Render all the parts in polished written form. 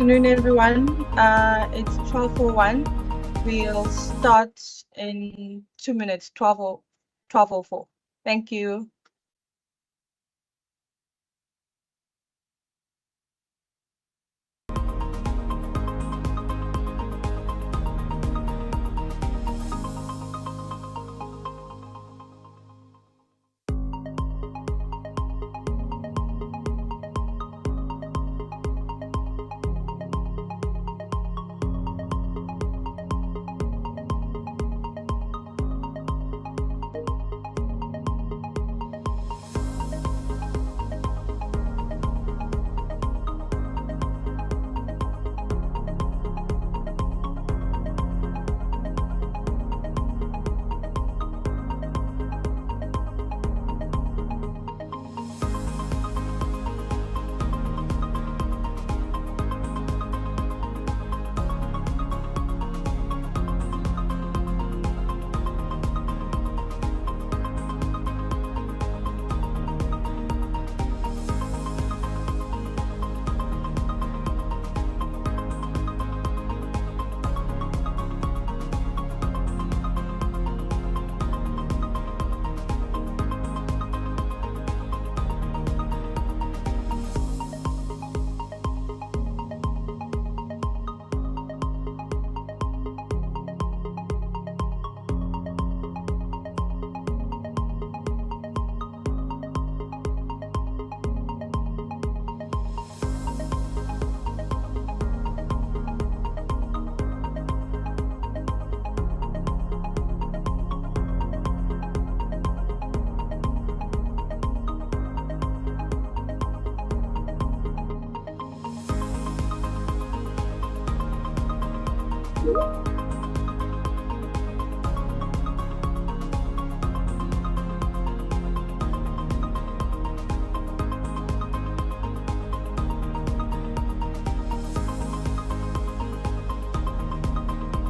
afternoon, everyone. It's 12:01. We'll start in 2 minutes, 12:04. Thank you.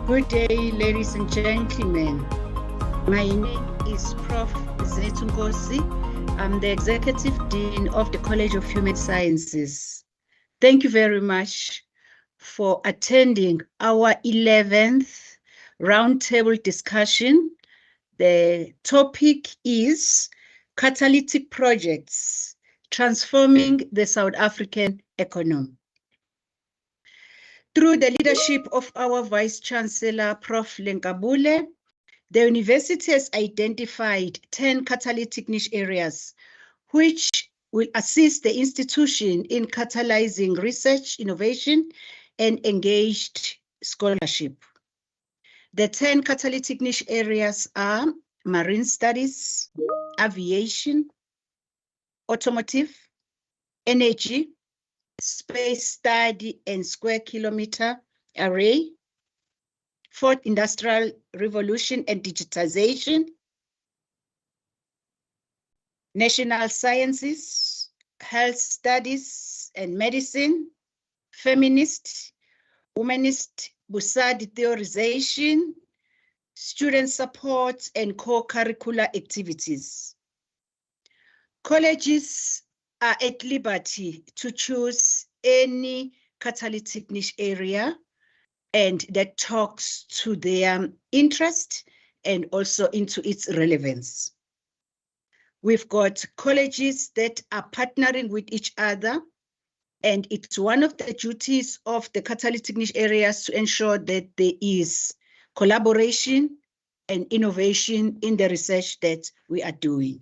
Good day, ladies and gentlemen. My name is Prof Thenjiwe. I'm the Executive Dean of the College of Human Sciences. Thank you very much for attending our 11th roundtable discussion. The topic is Catalytic Projects, Transforming the South African Economy. Through the leadership of our Vice-Chancellor, Prof Lenkabule, the university has identified 10 catalytic niche areas, which will assist the institution in catalyzing research, innovation, and engaged scholarship. The 10 catalytic niche areas are marine studies, aviation, automotive, energy, space study and square kilometer array, fourth industrial revolution and digitization, national sciences, health studies and medicine, feminist, humanist, Busadi theorization, student support and co-curricular activities. Colleges are at liberty to choose any catalytic niche area and that talks to their interest and also into its relevance. We've got colleges that are partnering with each other, and it's one of the duties of the catalytic niche areas to ensure that there is collaboration and innovation in the research that we are doing.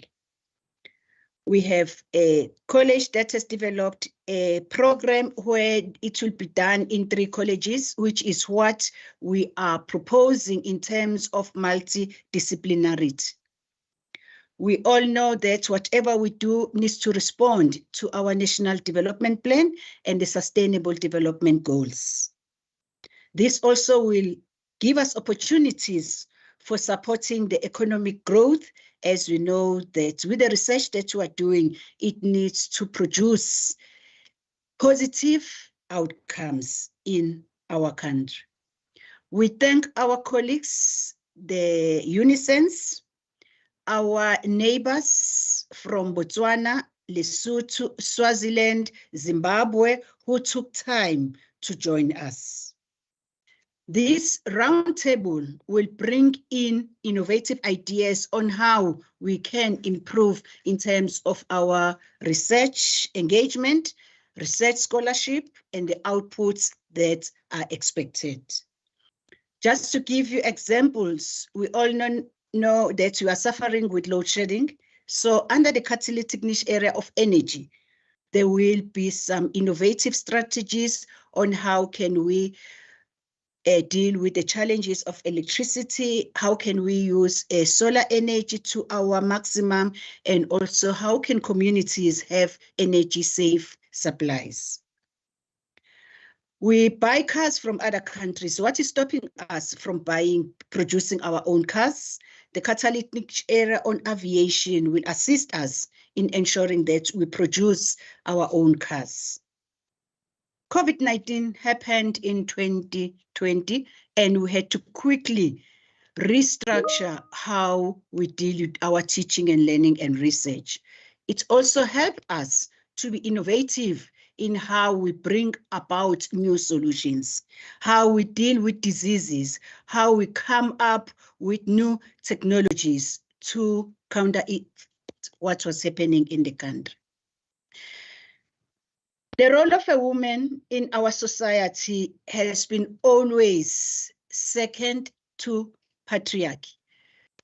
We have a college that has developed a program where it will be done in 3 colleges, which is what we are proposing in terms of multidisciplinarity. We all know that whatever we do needs to respond to our National Development Plan and the Sustainable Development Goals. This also will give us opportunities for supporting the economic growth, as we know that with the research that we are doing, it needs to produce positive outcomes in our country. We thank our colleagues, the UNICENS, our neighbors from Botswana, Lesotho, Swaziland, Zimbabwe, who took time to join us. This roundtable will bring in innovative ideas on how we can improve in terms of our research engagement, research scholarship, and the outputs that are expected. Just to give you examples, we all know that we are suffering with load shedding. So under the catalytic niche area of energy, there will be some innovative strategies on how can we deal with the challenges of electricity, how can we use solar energy to our maximum, and also how can communities have energy safe supplies. We buy cars from other countries. What is stopping us from producing our own cars? The catalytic area on aviation will assist us in ensuring that we produce our own cars. COVID-19 happened in 2020, and we had to quickly restructure how we deal with our teaching and learning and research. It also helped us to be innovative in how we bring about new solutions, how we deal with diseases, how we come up with new technologies to counter what was happening in the country. The role of a woman in our society has been always second to patriarchy.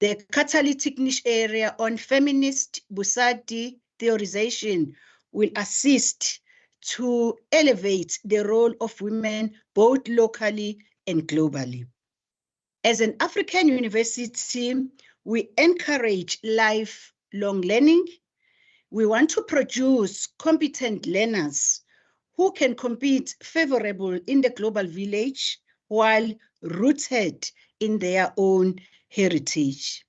The catalytic niche area on feminist Busadi theorization will assist to elevate the role of women both locally and globally. As an African university, we encourage lifelong learning. We want to produce competent learners who can compete favorable in the global village while rooted in their own heritage.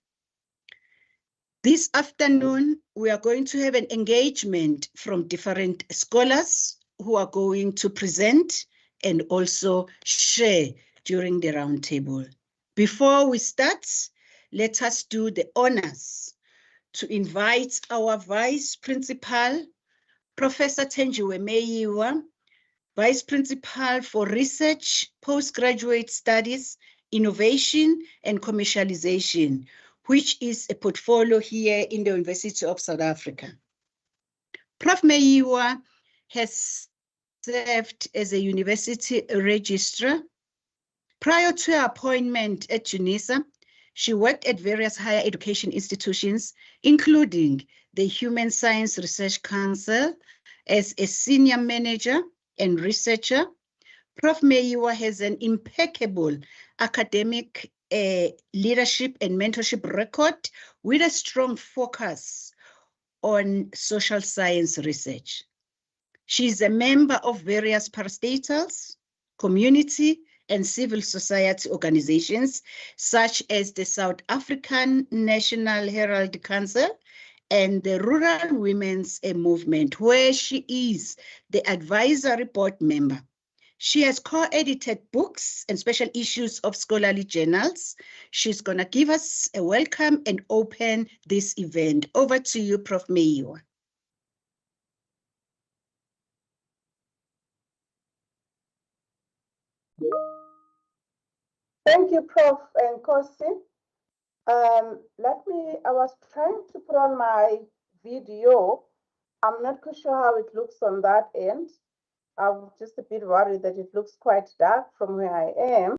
This afternoon, we are going to have an engagement from different scholars who are going to present and also share during the roundtable. Before we start, let us do the honors to invite our Vice Principal, Professor Thenjiwe Meyiwa, Vice Principal for Research, Postgraduate Studies, Innovation and Commercialization, which is a portfolio here in the University of South Africa. Prof Meyiwa has served as a university registrar. Prior to her appointment at UNISA, she worked at various higher education institutions, including the Human Science Research Council as a senior manager and researcher. Prof Meyiwa has an impeccable academic leadership and mentorship record with a strong focus on social science research. She is a member of various parastatals, community, and civil society organizations, such as the South African National Herald Council and the Rural Women's Movement, where she is the advisory board member. She has co-edited books and special issues of scholarly journals. She's going to give us a welcome and open this event. Over to you, Prof Meyiwa. Thank you, Prof Nkosi. I was trying to put on my video. I'm not quite sure how it looks on that end. I'm just a bit worried that it looks quite dark from where I am.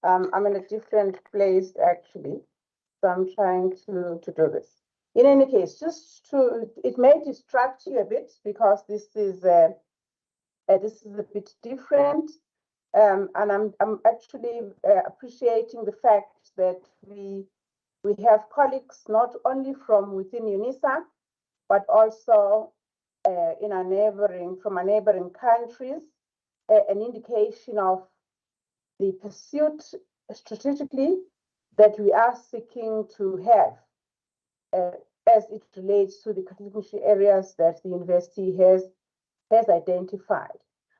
I'm in a different place actually, so I'm trying to do this. In any case, it may distract you a bit because this is a bit different. And I'm actually appreciating the fact that we have colleagues not only from within UNISA, but also from our neighboring countries, an indication of the pursuit strategically that we are seeking to have as it relates to the catalytic areas that the university has identified.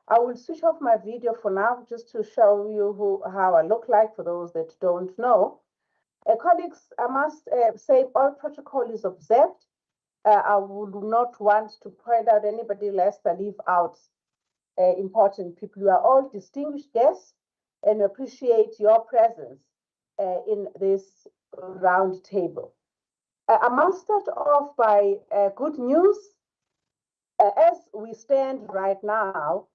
I will switch off my video for now just to show you how I look like for those that don't know. Colleagues, I must say all protocol is observed. I would not want to point out anybody lest I leave out important people. You are all distinguished guests and appreciate your presence in this round table. I must start off by good news. As we stand right now,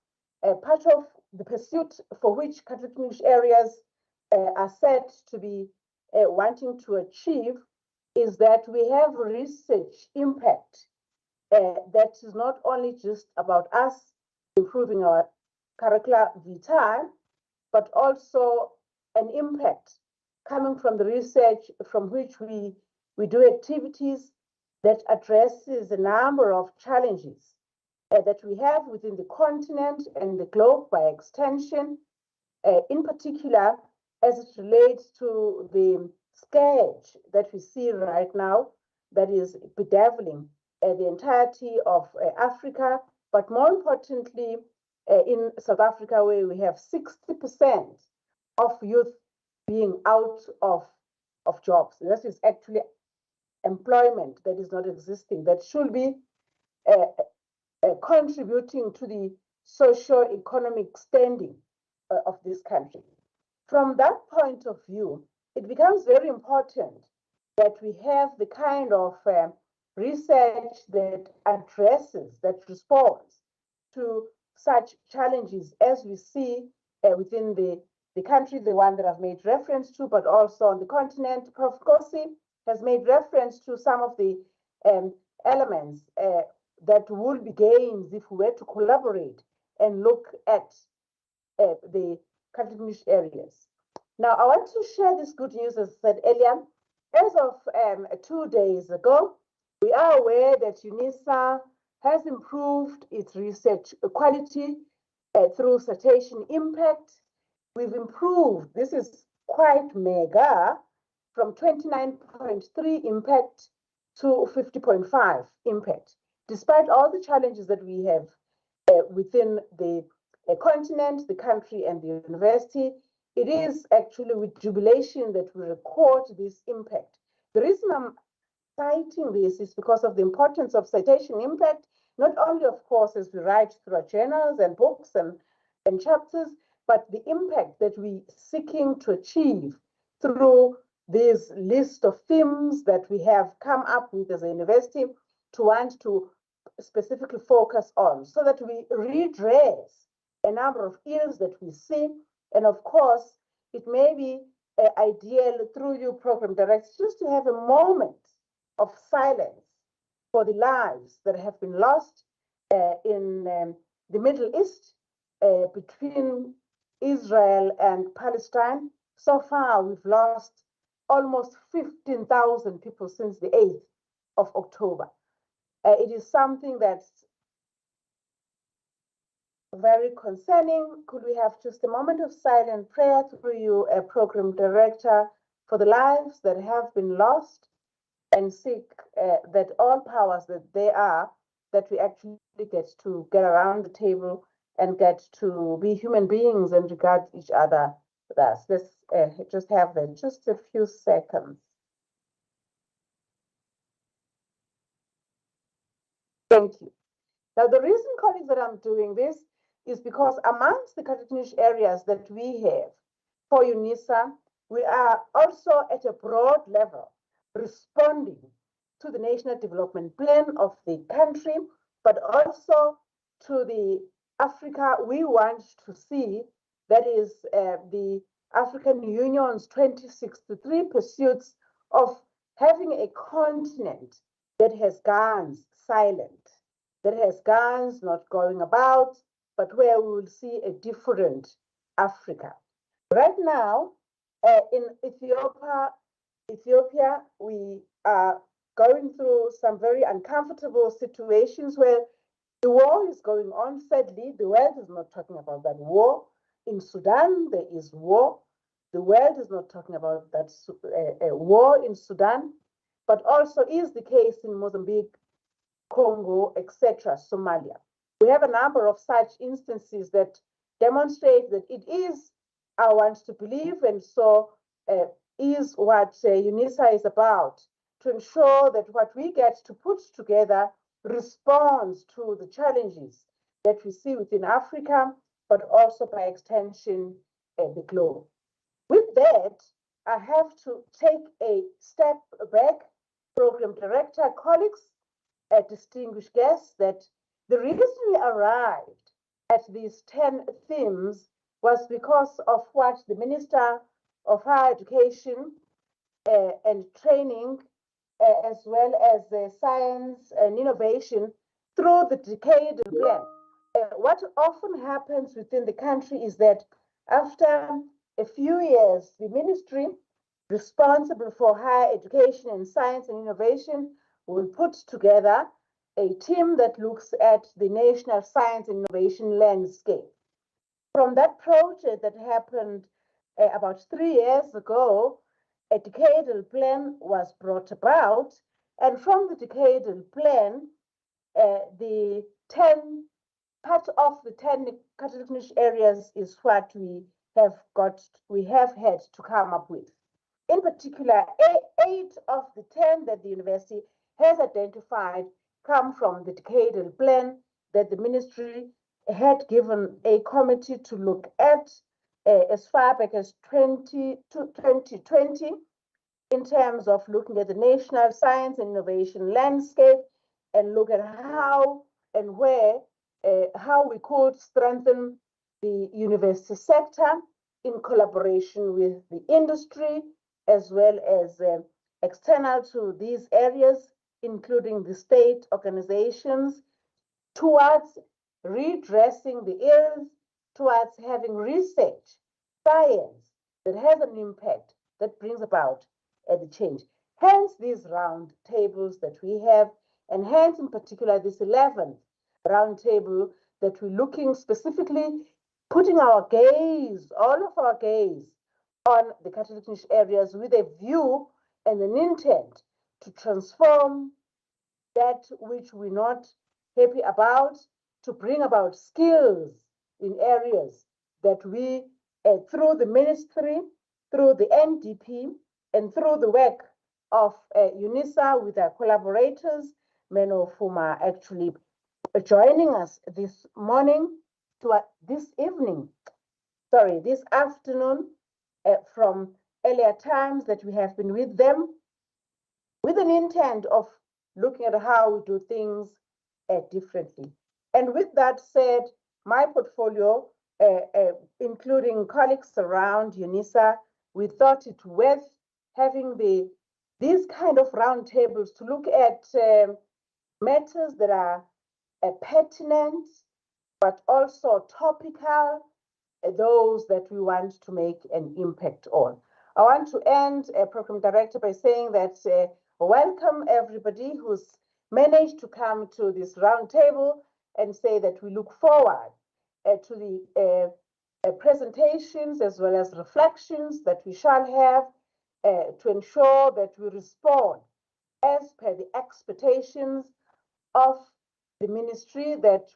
part of the pursuit for which Catalytic niche areas are said to be wanting to achieve is that we have research impact that is not only just about us improving our curricula vitae, but also an impact coming from the research from which we do activities that addresses a number of challenges that we have within the continent and the globe by extension, in particular as it relates to the scourge that we see right now that is bedeviling the entirety of Africa, but more importantly, in South Africa, where we have 60% of youth being out of jobs. This is actually employment that is not existing, that should be contributing to the socio-economic standing of this country. From that point of view, it becomes very important that we have the kind of research that addresses, that responds to such challenges as we see within the country, the one that I've made reference to, but also on the continent. Prof Kosi has made reference to some of the elements that would be gains if we were to collaborate and look at the Catalytic niche areas. Now, I want to share this good news, as I said earlier. As of 2 days ago, we are aware that UNISA has improved its research quality through citation impact. We've improved, this is quite mega, from 29.3 impact to 50.5 impact. Despite all the challenges that we have within the continent, the country, and the university, it is actually with jubilation that we record this impact. The reason I'm citing this is because of the importance of citation impact, not only, of course, as we write through our journals and books and chapters, but the impact that we're seeking to achieve through this list of themes that we have come up with as a university to want to specifically focus on, so that we redress a number of ills that we see. And of course, it may be ideal through you, Program Director, just to have a moment of silence for the lives that have been lost in the Middle East between Israel and Palestine. So far, we've lost almost 15,000 people since the 8th of October. It is something that's very concerning. Could we have just a moment of silent prayer through you, Program Director, for the lives that have been lost, and seek that all powers that there are, that we actually get to get around the table and get to be human beings and regard each other thus. Let's just have that, just a few seconds. Thank you. Now, the reason, colleagues, that I'm doing this is because amongst the Catalytic niche areas that we have for UNISA, we are also at a broad level responding to the National Development Plan of the country, but also to the Africa we want to see, that is the African Union's 2063 pursuits of having a continent that has guns silent, that has guns not going about, but where we will see a different Africa. Right now, in Ethiopia, we are going through some very uncomfortable situations where the war is going on. Sadly, the world is not talking about that war. In Sudan, there is war. The world is not talking about that war in Sudan, but also is the case in Mozambique, Congo, etc., Somalia. We have a number of such instances that demonstrate that it is our want to believe, and so is what UNISA is about, to ensure that what we get to put together responds to the challenges that we see within Africa, but also by extension the globe. With that, I have to take a step back, Program Director, colleagues, distinguished guests, that the reason we arrived at these 10 themes was because of what the Minister of Higher Education and Training, as well as Science and Innovation, through the decadal plan. What often happens within the country is that after a few years, the ministry responsible for higher education and science and innovation will put together a team that looks at the national science and innovation landscape. From that project that happened about 3 years ago, a decadal plan was brought about, and from the decadal plan, the 10 part of the 10 catalytic niche areas is what we have had to come up with. In particular, 8 of the 10 that the university has identified come from the decadal plan that the ministry had given a committee to look at as far back as 2020 in terms of looking at the national science and innovation landscape and look at how and where, how we could strengthen the university sector in collaboration with the industry, as well as external to these areas, including the state organizations, towards redressing the ills, towards having research, science that has an impact, that brings about the change. Hence these round tables that we have, and hence in particular this 11th round table that we're looking specifically, putting our gaze, all of our gaze, on the catalytic niche areas with a view and an intent to transform that which we're not happy about, to bring about skills in areas that we, through the ministry, through the NDP, and through the work of UNISA with our collaborators, many of whom are actually joining us this morning, this afternoon, from earlier times that we have been with them, with an intent of looking at how we do things differently. And with that said, my portfolio, including colleagues around UNISA, we thought it worth having these kind of roundtables to look at matters that are pertinent, but also topical, those that we want to make an impact on. I want to end, Program Director, by saying that welcome everybody who's managed to come to this roundtable, and say that we look forward to the presentations as well as reflections that we shall have to ensure that we respond as per the expectations of the ministry that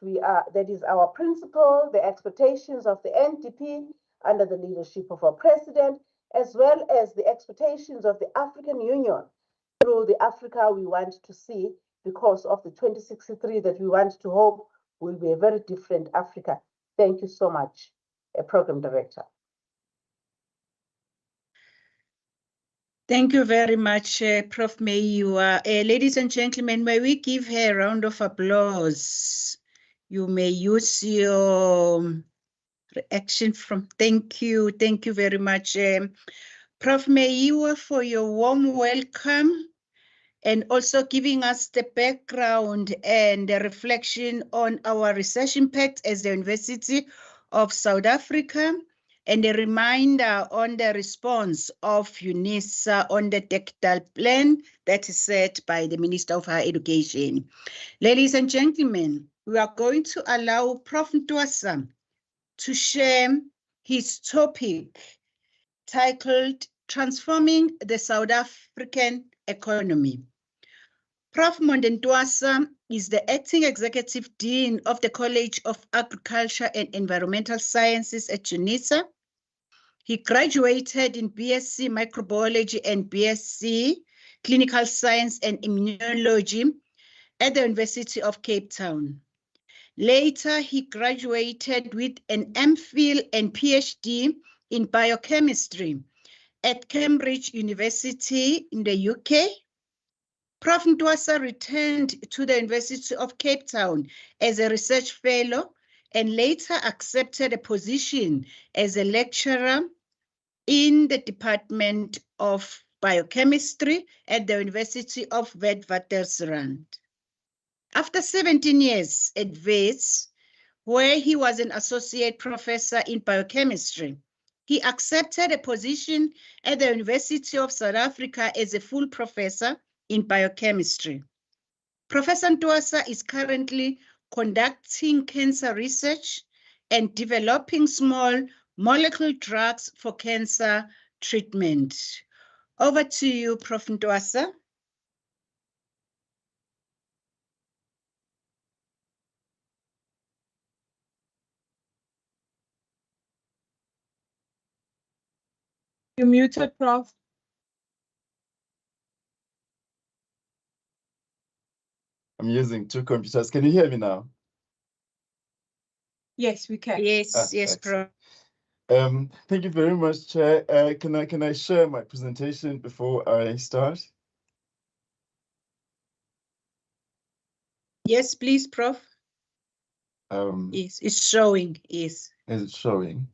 is our principle, the expectations of the NDP under the leadership of our president, as well as the expectations of the African Union through the Africa we want to see, because of the 2063 that we want to hope will be a very different Africa. Thank you so much, Program Director. Thank you very much, Prof Meyiwa. Ladies and gentlemen, may we give her a round of applause? You may use your reaction from, thank you very much. Prof Meyiwa, for your warm welcome, and also giving us the background and the reflection on our research impact as the University of South Africa, and a reminder on the response of UNISA on the decadal plan that is set by the Minister of Higher Education. Ladies and gentlemen, we are going to allow Prof Ntwasa to share his topic titled Transforming the South African Economy. Prof Ntwasa is the Acting Executive Dean of the College of Agriculture and Environmental Sciences at UNISA. He graduated in BSc Microbiology and BSc Clinical Science and Immunology at the University of Cape Town. Later, he graduated with an MPhil and PhD in biochemistry at Cambridge University in the UK. Prof Ntwasa returned to the University of Cape Town as a research fellow and later accepted a position as a lecturer in the Department of Biochemistry at the University of Witwatersrand. After 17 years at Wits, where he was an associate professor in biochemistry, he accepted a position at the University of South Africa as a full professor in biochemistry. Professor Ntwasa is currently conducting cancer research and developing small molecule drugs for cancer treatment. Over to you, Prof Ntwasa. You're muted, Prof. I'm using two computers. Can you hear me now? Yes, we can. Yes, yes, Prof. Thank you very much, Chair. Can I share my presentation before I start? Yes, please, Prof. Yes, it's showing, yes. Is it showing?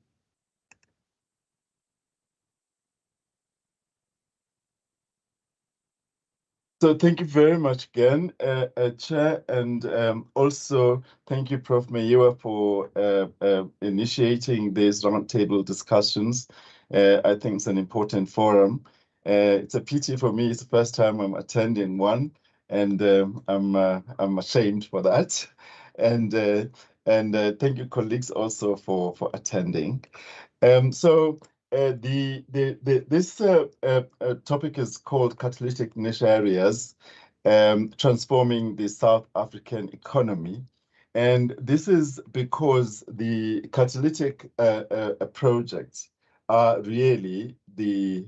So thank you very much again, Chair, and also thank you, Prof Meyiwa, for initiating these roundtable discussions. I think it's an important forum. It's a pity for me, it's the first time I'm attending one, and I'm ashamed for that. And thank you, colleagues, also for attending. This topic is called Catalytic Niche Areas, Transforming the South African Economy. And this is because the catalytic projects are really the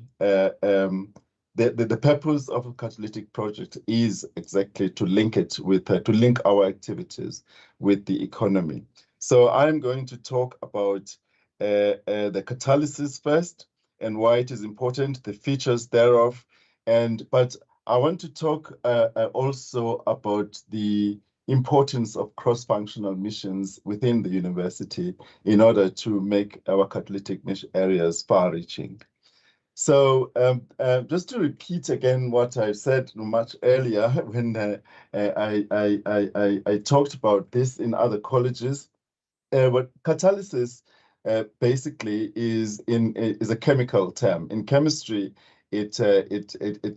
purpose of a catalytic project is exactly to link it with, to link our activities with the economy. So I'm going to talk about the catalysis first and why it is important, the features thereof, but I want to talk also about the importance of cross-functional missions within the university in order to make our catalytic niche areas far-reaching. So just to repeat again what I said much earlier when I talked about this in other colleges, what catalysis basically is a chemical term. In chemistry, it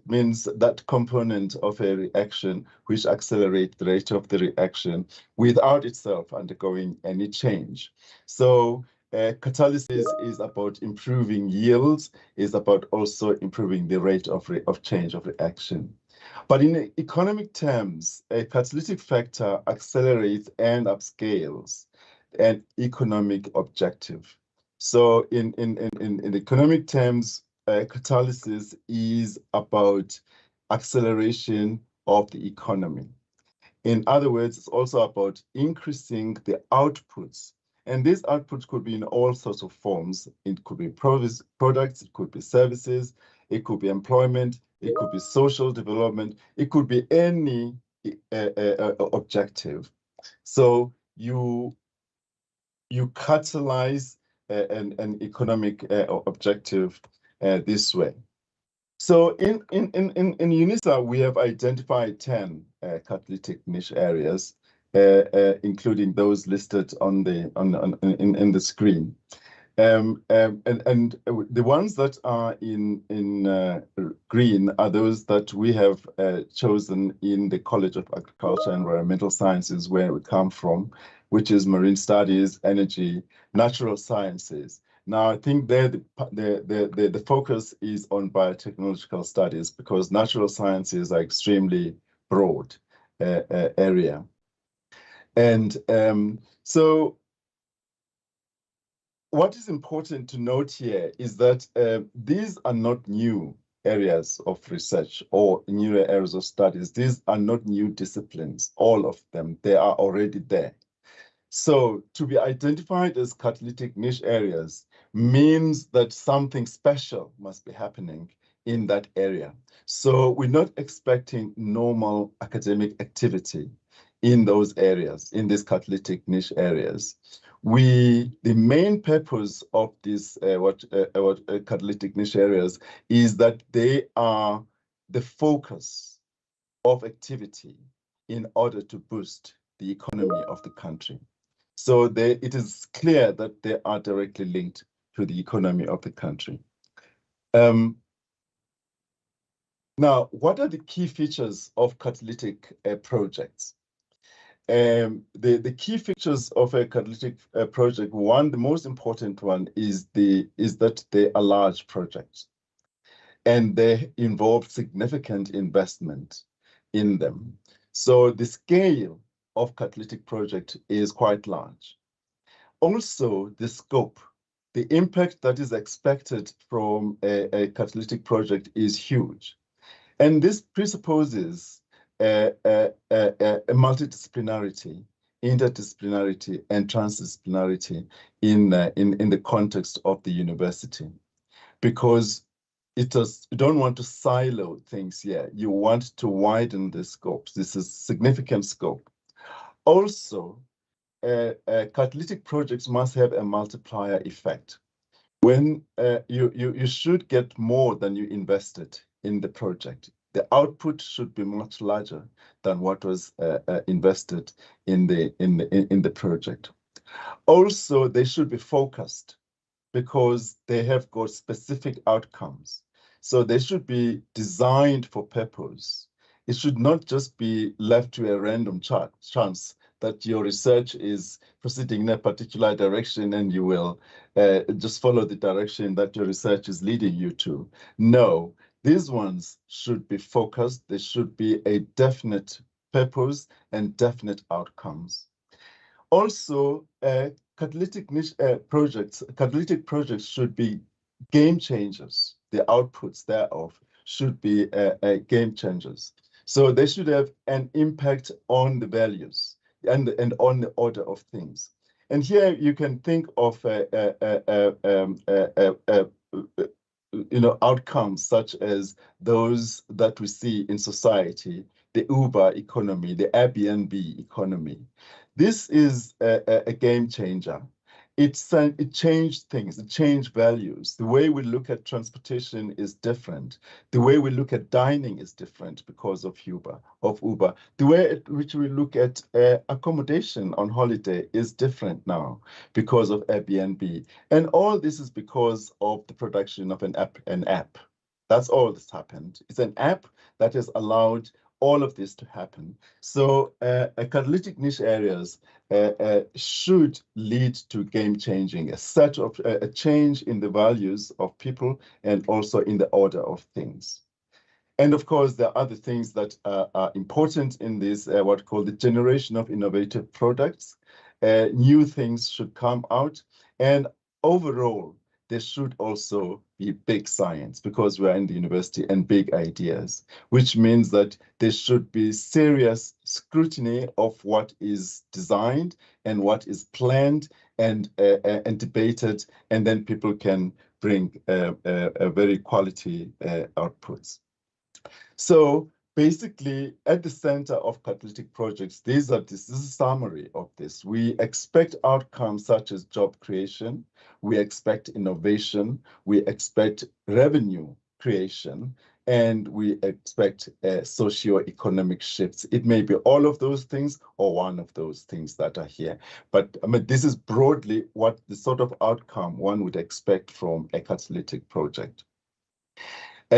means that component of a reaction which accelerates the rate of the reaction without itself undergoing any change. So catalysis is about improving yields, is about also improving the rate of change of reaction. But in economic terms, a catalytic factor accelerates and upscales an economic objective. So in economic terms, catalysis is about acceleration of the economy. In other words, it's also about increasing the outputs. And these outputs could be in all sorts of forms. It could be products, it could be services, it could be employment, it could be social development, it could be any objective. So you catalyze an economic objective this way. So in UNISA, we have identified 10 catalytic niche areas, including those listed on in the screen. And the ones that are in green are those that we have chosen in the College of Agriculture and Environmental Sciences, where we come from, which is marine studies, energy, natural sciences. Now, I think there the focus is on biotechnological studies because natural sciences are extremely broad area. And so what is important to note here is that these are not new areas of research or new areas of studies. These are not new disciplines, all of them. They are already there. So to be identified as catalytic niche areas means that something special must be happening in that area. So we're not expecting normal academic activity in those areas, in these catalytic niche areas. The main purpose of these catalytic niche areas is that they are the focus of activity in order to boost the economy of the country. So it is clear that they are directly linked to the economy of the country. Now, what are the key features of catalytic projects? The key features of a catalytic project, the most important one is that they are large projects and they involve significant investment in them. So the scale of catalytic project is quite large. Also, the scope, the impact that is expected from a catalytic project is huge. And this presupposes a multidisciplinarity, interdisciplinarity, and transdisciplinarity in the context of the university, because you don't want to silo things here. You want to widen the scopes. This is significant scope. Also, catalytic projects must have a multiplier effect. When you should get more than you invested in the project. The output should be much larger than what was invested in the project. Also, they should be focused because they have got specific outcomes. So they should be designed for purpose. It should not just be left to a random chance that your research is proceeding in a particular direction and you will just follow the direction that your research is leading you to. No, these ones should be focused. There should be a definite purpose and definite outcomes. Also, catalytic projects should be game changers. The outputs thereof should be game changers. So they should have an impact on the values and on the order of things. And here you can think of outcomes such as those that we see in society, the Uber economy, the Airbnb economy. This is a game changer. It changed things, it changed values. The way we look at transportation is different. The way we look at dining is different because of Uber. The way at which we look at accommodation on holiday is different now because of Airbnb. And all this is because of the production of an app. That's all that's happened. It's an app that has allowed all of this to happen. So catalytic niche areas should lead to game changing, a change in the values of people and also in the order of things. And of course, there are other things that are important in this, what called the generation of innovative products. New things should come out. And overall, there should also be big science because we're in the university and big ideas, which means that there should be serious scrutiny of what is designed and what is planned and debated, and then people can bring a very quality outputs. So basically, at the center of catalytic projects, this is a summary of this. We expect outcomes such as job creation, we expect innovation, we expect revenue creation, and we expect socio-economic shifts. It may be all of those things or one of those things that are here. But I mean, this is broadly what the sort of outcome one would expect from a catalytic project.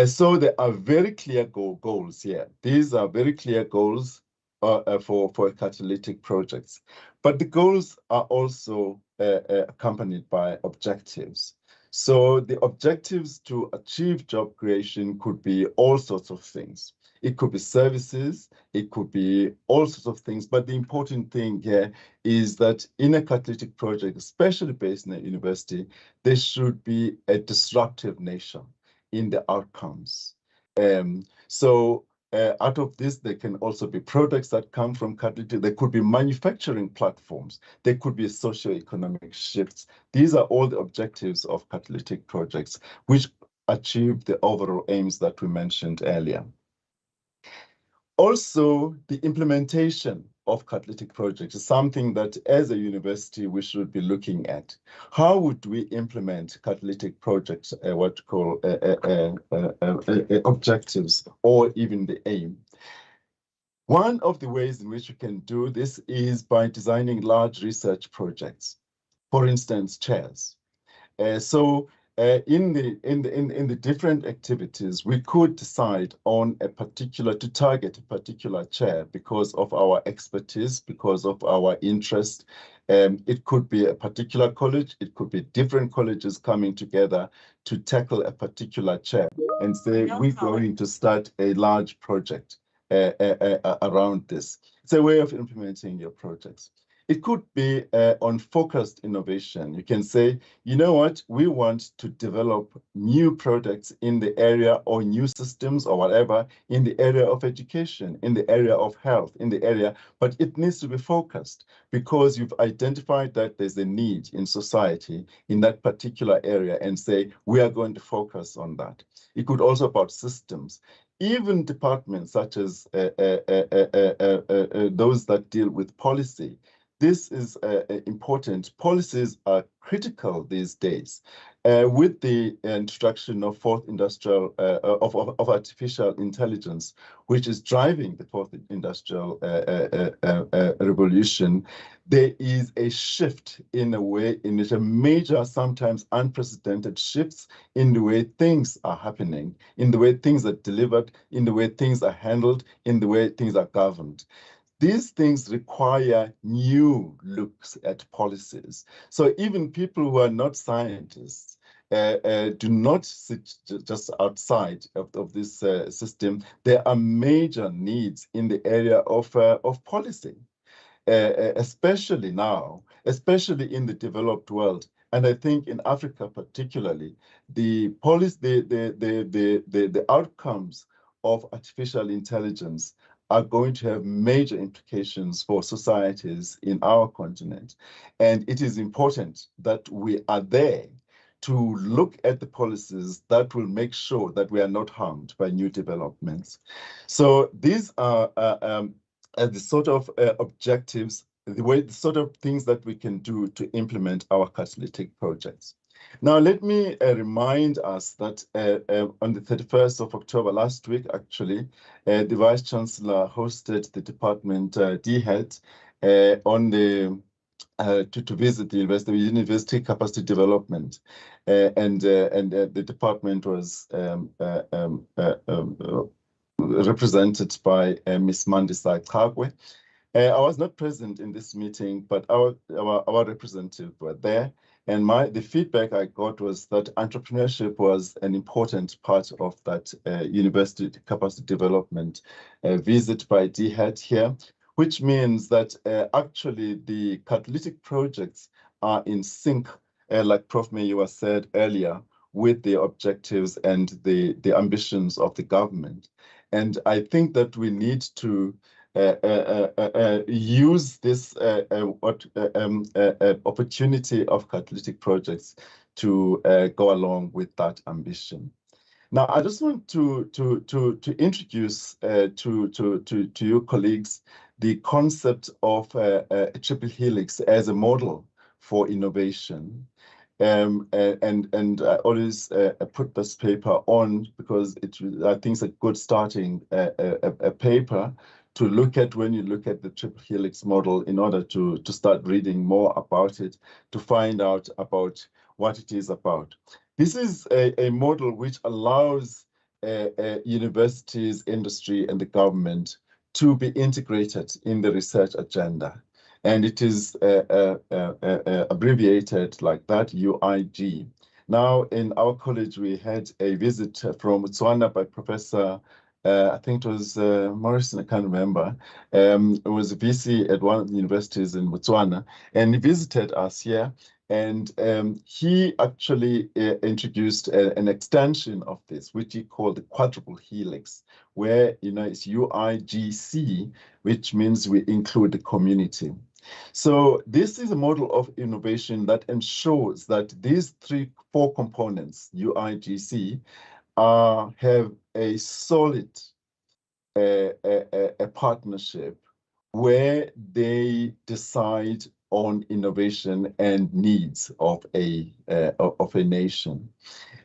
So there are very clear goals here. These are very clear goals for catalytic projects. But the goals are also accompanied by objectives. So the objectives to achieve job creation could be all sorts of things. It could be services, it could be all sorts of things. But the important thing here is that in a catalytic project, especially based in a university, there should be a disruptive nature in the outcomes. So out of this, there can also be products that come from Catalytic. There could be manufacturing platforms. There could be socio-economic shifts. These are all the objectives of catalytic projects, which achieve the overall aims that we mentioned earlier. Also, the implementation of catalytic projects is something that as a university we should be looking at. How would we implement catalytic projects, what we call objectives, or even the aim? One of the ways in which we can do this is by designing large research projects, for instance, chairs. In the different activities, we could decide on to target a particular chair because of our expertise, because of our interest. It could be a particular college, it could be different colleges coming together to tackle a particular chair and say, we're going to start a large project around this. It's a way of implementing your projects. It could be on focused innovation. You can say, you know what, we want to develop new products in the area, or new systems or whatever, in the area of education, in the area of health, in the area, but it needs to be focused because you've identified that there's a need in society in that particular area and say, we are going to focus on that. It could also be about systems. Even departments such as those that deal with policy. This is important. Policies are critical these days. With the introduction of of artificial intelligence, which is driving the fourth industrial revolution, there is a shift in a way, in which a major, sometimes unprecedented shifts in the way things are happening, in the way things are delivered, in the way things are handled, in the way things are governed. These things require new looks at policies. So even people who are not scientists do not sit just outside of this system. There are major needs in the area of policy, especially now, especially in the developed world. And I think in Africa particularly, the outcomes of artificial intelligence are going to have major implications for societies in our continent. And it is important that we are there to look at the policies that will make sure that we are not harmed by new developments. So these are the sort of objectives, the sort of things that we can do to implement our catalytic projects. Now, let me remind us that on the 31st of October last week, actually, the Vice Chancellor hosted the department DHET on the to visit the university capacity development, and the department was represented by Ms. Mandisa Chagwe. I was not present in this meeting, but our representatives were there. And the feedback I got was that entrepreneurship was an important part of that university capacity development visit by DHET here, which means that actually the catalytic projects are in sync, like Prof Meyiwa said earlier, with the objectives and the ambitions of the government. And I think that we need to use this opportunity of catalytic projects to go along with that ambition. Now, I just want to introduce to you colleagues the concept of a triple helix as a model for innovation. And I always put this paper on because I think it's a good starting paper to look at when you look at the triple helix model, in order to start reading more about it, to find out about what it is about. This is a model which allows universities, industry, and the government to be integrated in the research agenda. And it is abbreviated like that, UIG. Now, in our college, we had a visit from Botswana by Professor I think it was Morrison, I can't remember. It was a VC at one of the universities in Botswana, and he visited us here. And he actually introduced an extension of this, which he called the quadruple helix, where it's UIGC, which means we include the community. So this is a model of innovation that ensures that these four components, UIGC, have a solid a partnership where they decide on innovation and needs of a nation.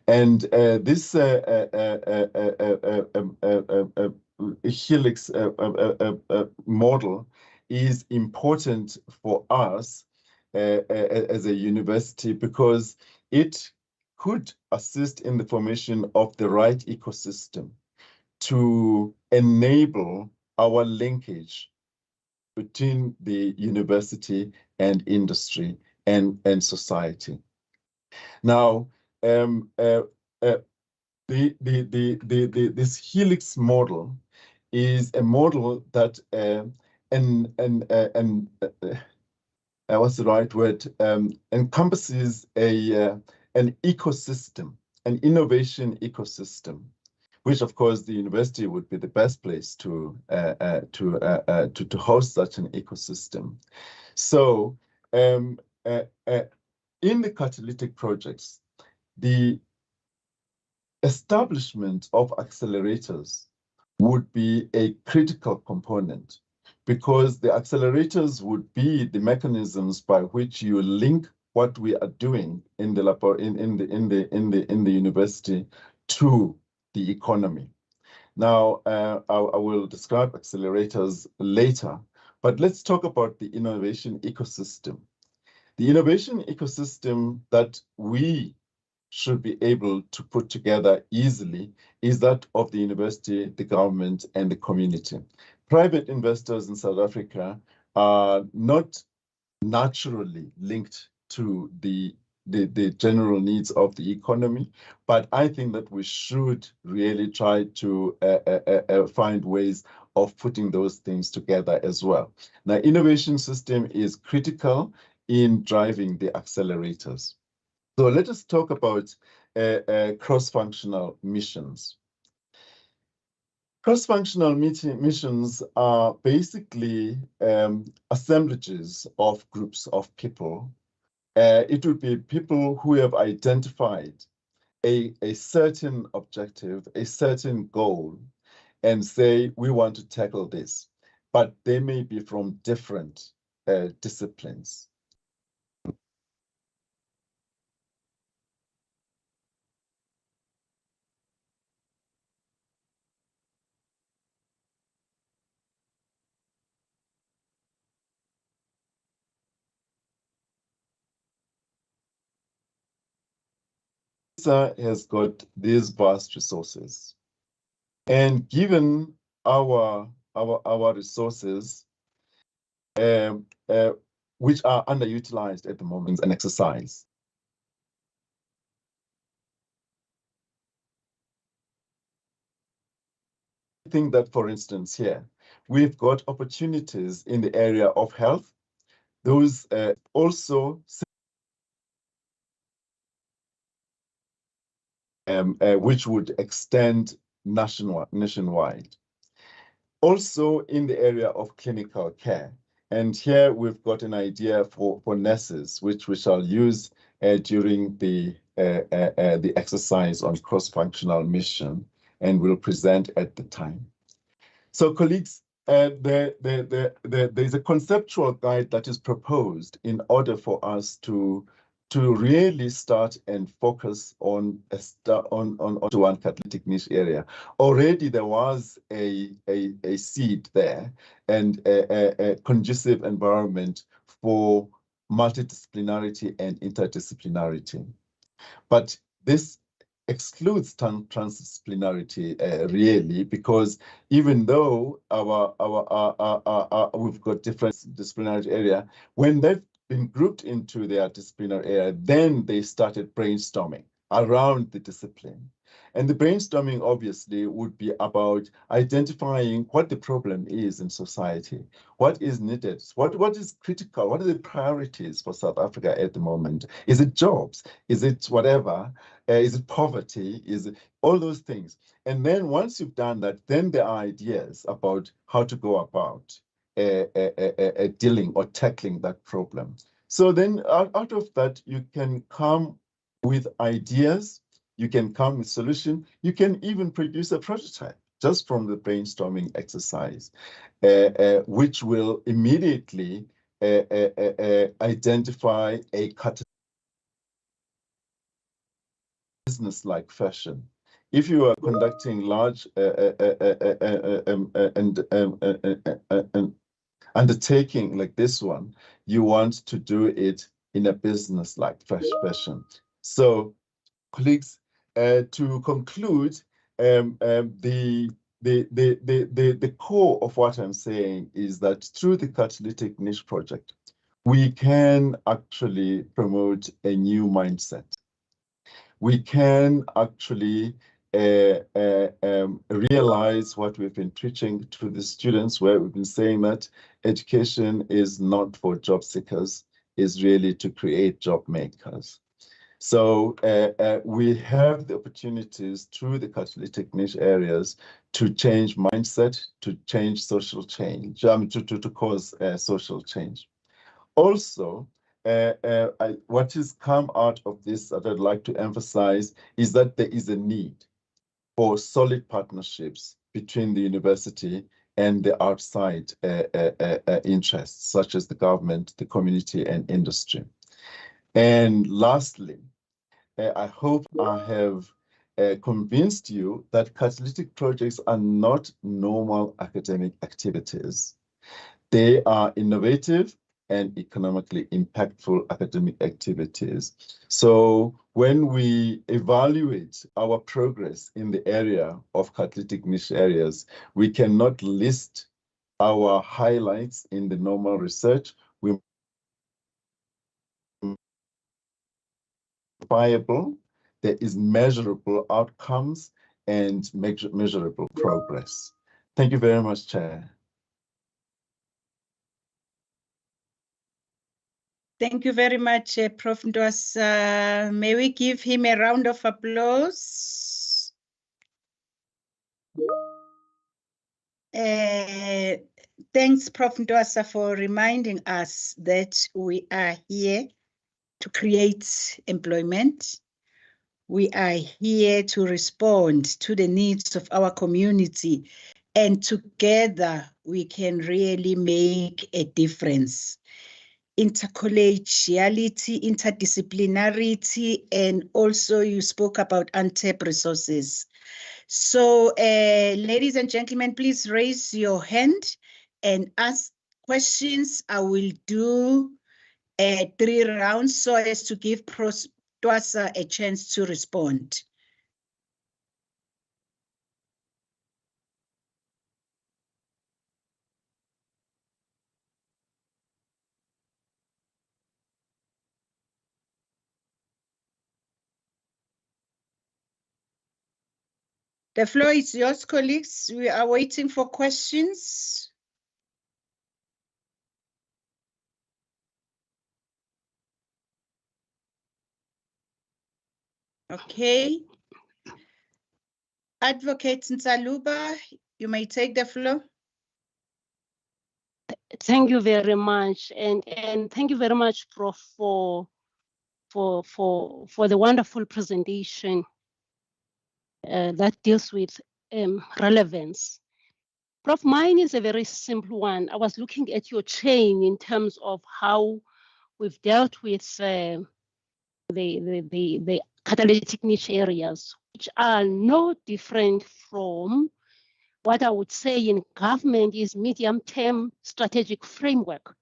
And this helix model is important for us as a university because it could assist in the formation of the right ecosystem to enable our linkage between the university and industry and society. Now, this helix model is a model that what's the right word? Encompasses an ecosystem, an innovation ecosystem, which of course the university would be the best place to host such an ecosystem. So in the catalytic projects, the establishment of accelerators would be a critical component because the accelerators would be the mechanisms by which you link what we are doing in the university to the economy. Now, I will describe accelerators later, but let's talk about the innovation ecosystem. The innovation ecosystem that we should be able to put together easily is that of the university, the government, and the community. Private investors in South Africa are not naturally linked to the general needs of the economy, but I think that we should really try to find ways of putting those things together as well. Now, innovation system is critical in driving the accelerators. So let us talk about cross-functional missions. Cross-functional missions are basically assemblages of groups of people. It would be people who have identified a certain objective, a certain goal, and say, we want to tackle this, but they may be from different disciplines. Has got these vast resources, and given our resources, which are underutilized at the moment, and exercise. I think that, for instance, here we've got opportunities in the area of health. Those also. Which would extend nationwide. Also in the area of clinical care. And here we've got an idea for nurses, which we shall use during the exercise on cross-functional mission, and we'll present at the time. So colleagues, there's a conceptual guide that is proposed in order for us to really start and focus on one catalytic niche area. Already there was a seed there and a conducive environment for multidisciplinarity and interdisciplinarity. But this excludes transdisciplinarity really, because even though we've got different disciplinary area, when they've been grouped into their disciplinary area, then they started brainstorming around the discipline. And the brainstorming obviously would be about identifying what the problem is in society, what is needed, what is critical, what are the priorities for South Africa at the moment? Is it jobs? Is it whatever? Is it poverty? Is it all those things? And then once you've done that, then there are ideas about how to go about dealing or tackling that problem. So then out of that, you can come with ideas, you can come with solution, you can even produce a prototype just from the brainstorming exercise, which will immediately identify a business-like fashion. If you are conducting large undertaking like this one, you want to do it in a business-like fashion. So, colleagues, to conclude, the core of what I'm saying is that through the Catalytic Niche Project, we can actually promote a new mindset. We can actually realize what we've been preaching to the students, where we've been saying that education is not for job seekers, is really to create job makers. So we have the opportunities through the catalytic niche areas to change mindset, to change social change, to cause social change. Also, what has come out of this that I'd like to emphasize is that there is a need for solid partnerships between the university and the outside interests, such as the government, the community, and industry. And lastly, I hope I have convinced you that catalytic projects are not normal academic activities. They are innovative and economically impactful academic activities. So when we evaluate our progress in the area of catalytic niche areas, we cannot list our highlights in the normal research. We viable, there is measurable outcomes and measurable progress. Thank you very much, Chair. Thank you very much, Prof Ntwasa. May we give him a round of applause? Thanks, Prof Ntwasa, for reminding us that we are here to create employment. We are here to respond to the needs of our community, and together we can really make a difference. Intercollegiality, interdisciplinarity, and also you spoke about untapped resources. So, ladies and gentlemen, please raise your hand and ask questions. I will do 3 rounds so as to give Prof Ntwasa a chance to respond. The floor is yours, colleagues. We are waiting for questions. Okay. Advocate Nsaluba, you may take the floor. Thank you very much, and thank you very much, Prof, for the wonderful presentation that deals with relevance. Prof, mine is a very simple one. I was looking at your chain in terms of how we've dealt with the catalytic niche areas, which are no different from what I would say in government is medium-term strategic framework,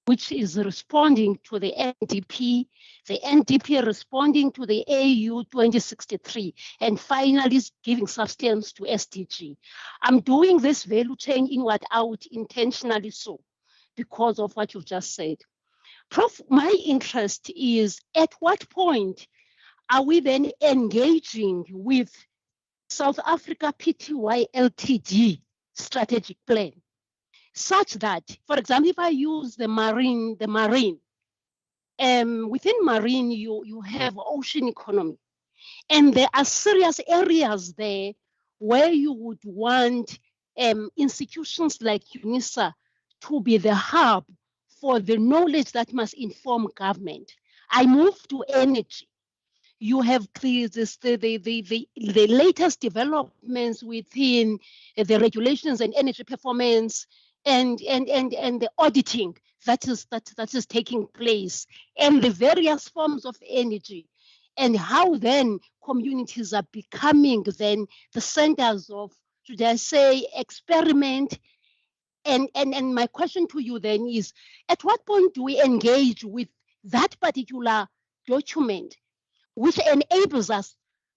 which is responding to the NDP responding to the AU 2063, and finally giving substance to SDG. I'm doing this value chain inward out intentionally so, because of what you've just said. Prof, my interest is at what point are we then engaging with South Africa PTY LTD strategic plan, such that, for example, if I use the marine, within marine, you have ocean economy. And there are serious areas there where you would want institutions like UNISA to be the hub for the knowledge that must inform government. I move to energy. You have the latest developments within the regulations and energy performance and the auditing that is taking place, and the various forms of energy, and how then communities are becoming then the centers of, should I say, experiment. And my question to you then is, at what point do we engage with that particular document, which enables us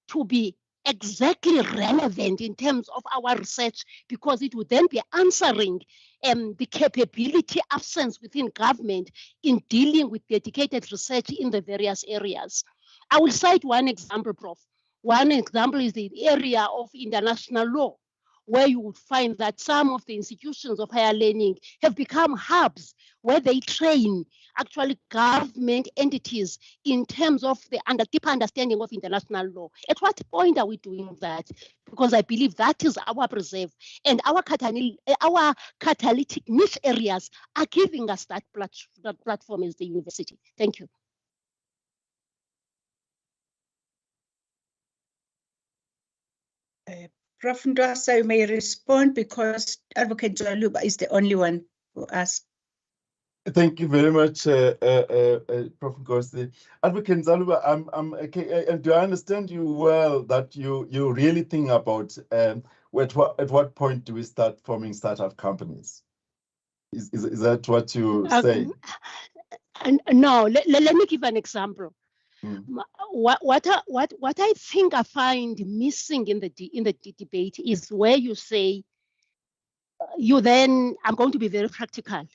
to be exactly relevant in terms of our research, because it would then be answering the capability absence within government in dealing with dedicated research in the various areas. I will cite one example, Prof. One example is the area of international law, where you would find that some of the institutions of higher learning have become hubs where they train actually government entities in terms of the deeper understanding of international law. At what point are we doing that? Because I believe that is our preserve, and our catalytic niche areas are giving us that platform as the university. Thank you. Prof Ndwasa, you may respond because Advocate Jaluba is the only one who asked. Thank you very much, Prof Nkosi. Advocate Zaluba, do I understand you well that you really think about at what point do we start forming startup companies? Is that what you say? No, let me give an example. What I think I find missing in the debate is where you say, I'm going to be very practical.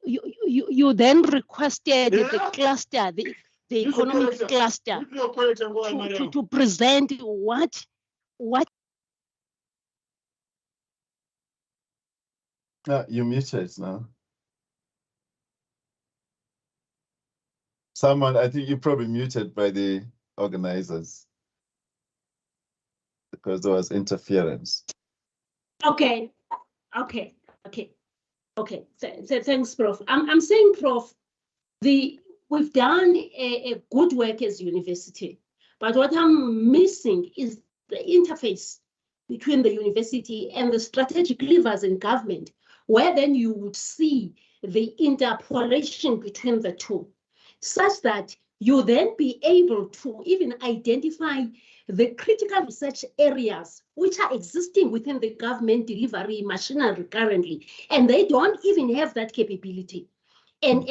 You then requested the cluster, the economic cluster, to present what. You muted now. Someone, I think you probably muted by the organizers because there was interference. Okay. Thanks, Prof. I'm saying, Prof, we've done a good work as a university, but what I'm missing is the interface between the university and the strategic levers in government, where then you would see the interpolation between the two, such that you then be able to even identify the critical research areas which are existing within the government delivery machinery currently, and they don't even have that capability. And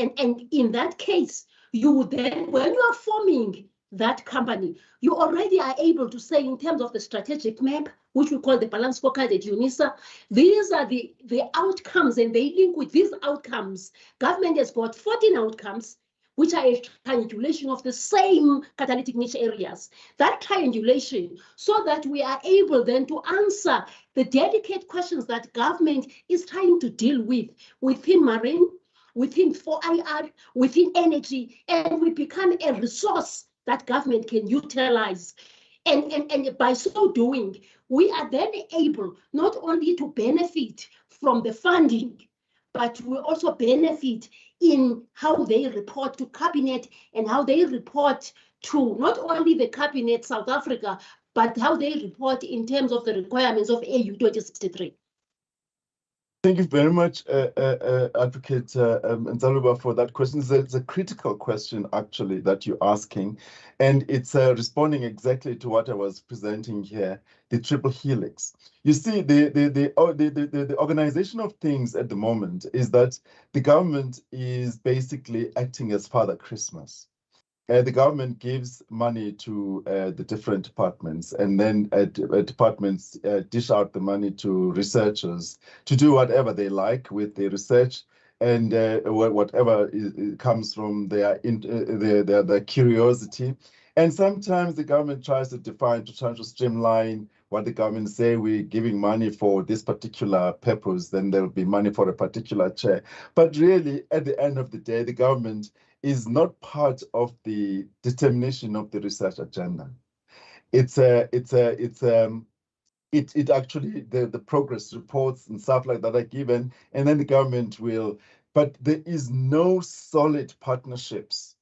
in that case, you would then, when you are forming that company, you already are able to say, in terms of the strategic map, which we call the balance scorecard at UNISA, these are the outcomes, and they link with these outcomes. Government has got 14 outcomes, which are a triangulation of the same catalytic niche areas. That triangulation, so that we are able then to answer the dedicated questions that government is trying to deal with within marine, within 4IR, within energy, and we become a resource that government can utilize. And by so doing, we are then able not only to benefit from the funding, but we also benefit in how they report to cabinet and how they report to not only the cabinet South Africa, but how they report in terms of the requirements of AU 2063. Thank you very much, Advocate Nzaluba, for that question. It's a critical question, actually, that you're asking, and it's responding exactly to what I was presenting here, the triple helix. You see, the organization of things at the moment is that the government is basically acting as Father Christmas. The government gives money to the different departments, and then departments dish out the money to researchers to do whatever they like with the research, and whatever comes from their curiosity. And sometimes the government tries to define, try to streamline what the government say, we're giving money for this particular purpose, then there'll be money for a particular chair. But really, at the end of the day, the government is not part of the determination of the research agenda. It actually, the progress reports and stuff like that are given, and then the government will, but there is no solid partnerships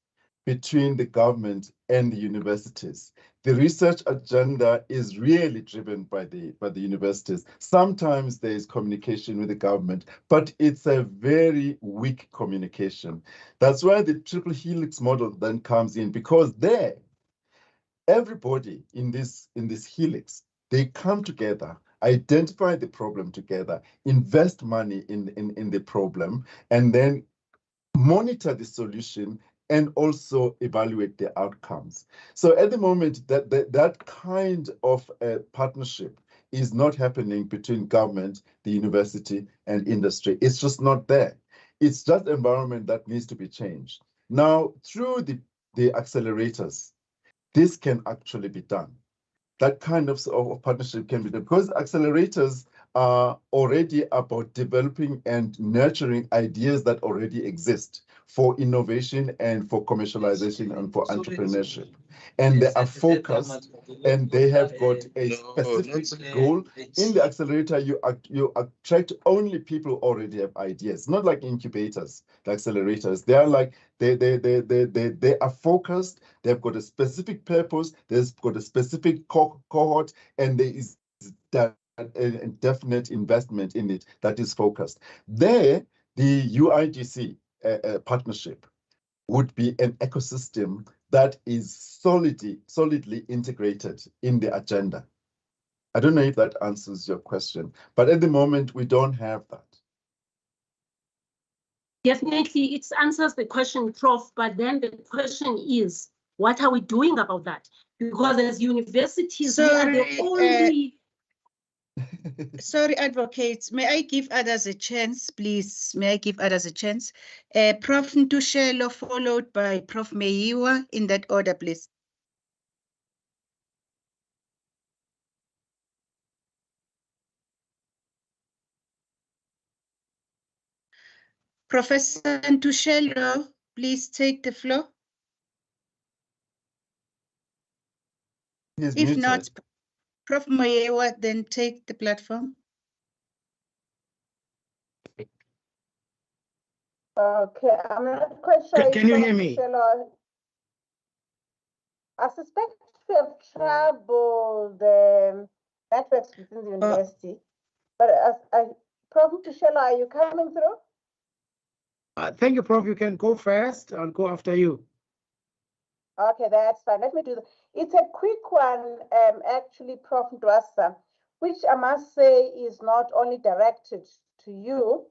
between the government and the universities. The research agenda is really driven by the universities. Sometimes there is communication with the government, but it's a very weak communication. That's why the triple helix model then comes in, because there, everybody in this helix, they come together, identify the problem together, invest money in the problem, and then monitor the solution and also evaluate the outcomes. So at the moment, that kind of partnership is not happening between government, the university, and industry. It's just not there. It's just an environment that needs to be changed. Now, through the accelerators, this can actually be done. That kind of partnership can be done, because accelerators are already about developing and nurturing ideas that already exist for innovation and for commercialization and for entrepreneurship. And they are focused, and they have got a specific goal. In the accelerator, you attract only people who already have ideas, not like incubators, the accelerators. They are like, they are focused, they've got a specific purpose, they've got a specific cohort, and there is that a definite investment in it that is focused. There, the UIGC partnership would be an ecosystem that is solidly integrated in the agenda. I don't know if that answers your question, but at the moment, we don't have that. Definitely, it answers the question, Prof, but then the question is, what are we doing about that? Because as universities, we are the only... Sorry, advocates, may I give others a chance, please? May I give others a chance? Prof Ntushelo, followed by Prof Meyiwa, in that order, please. Professor Ntushelo, please take the floor. He's If muted. not, Prof Meyiwa, then take the platform. Okay, I'm not quite sure. Can you hear me? I suspect we have troubled the networks within the university. But Prof Tushelo, are you coming through? Thank you, Prof. You can go first. I'll go after you. Okay, that's fine. Let me do that. It's a quick one, actually, Prof Ndwasa, which I must say is not only directed to you,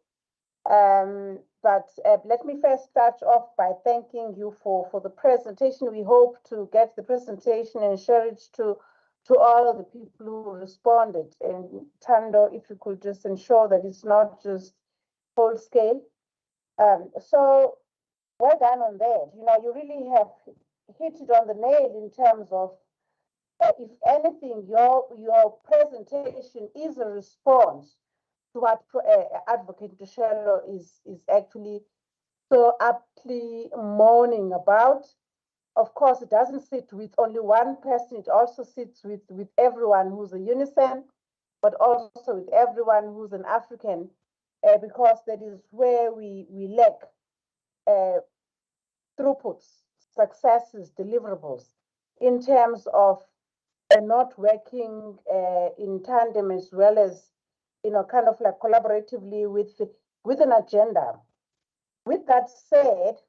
but let me first start off by thanking you for the presentation. We hope to get the presentation and share it to all the people who responded. And Tando, if you could just ensure that it's not just full scale. So well done on that. You know, you really have hit it on the nail in terms of, if anything, your presentation is a response to what Advocate Tushelo is actually so aptly mourning about. Of course, it doesn't sit with only one person. It also sits with everyone who's a unison, but also with everyone who's an African, because that is where we lack throughputs, successes, deliverables, in terms of not working in tandem, as well as, you know, kind of like collaboratively with an agenda. With that said,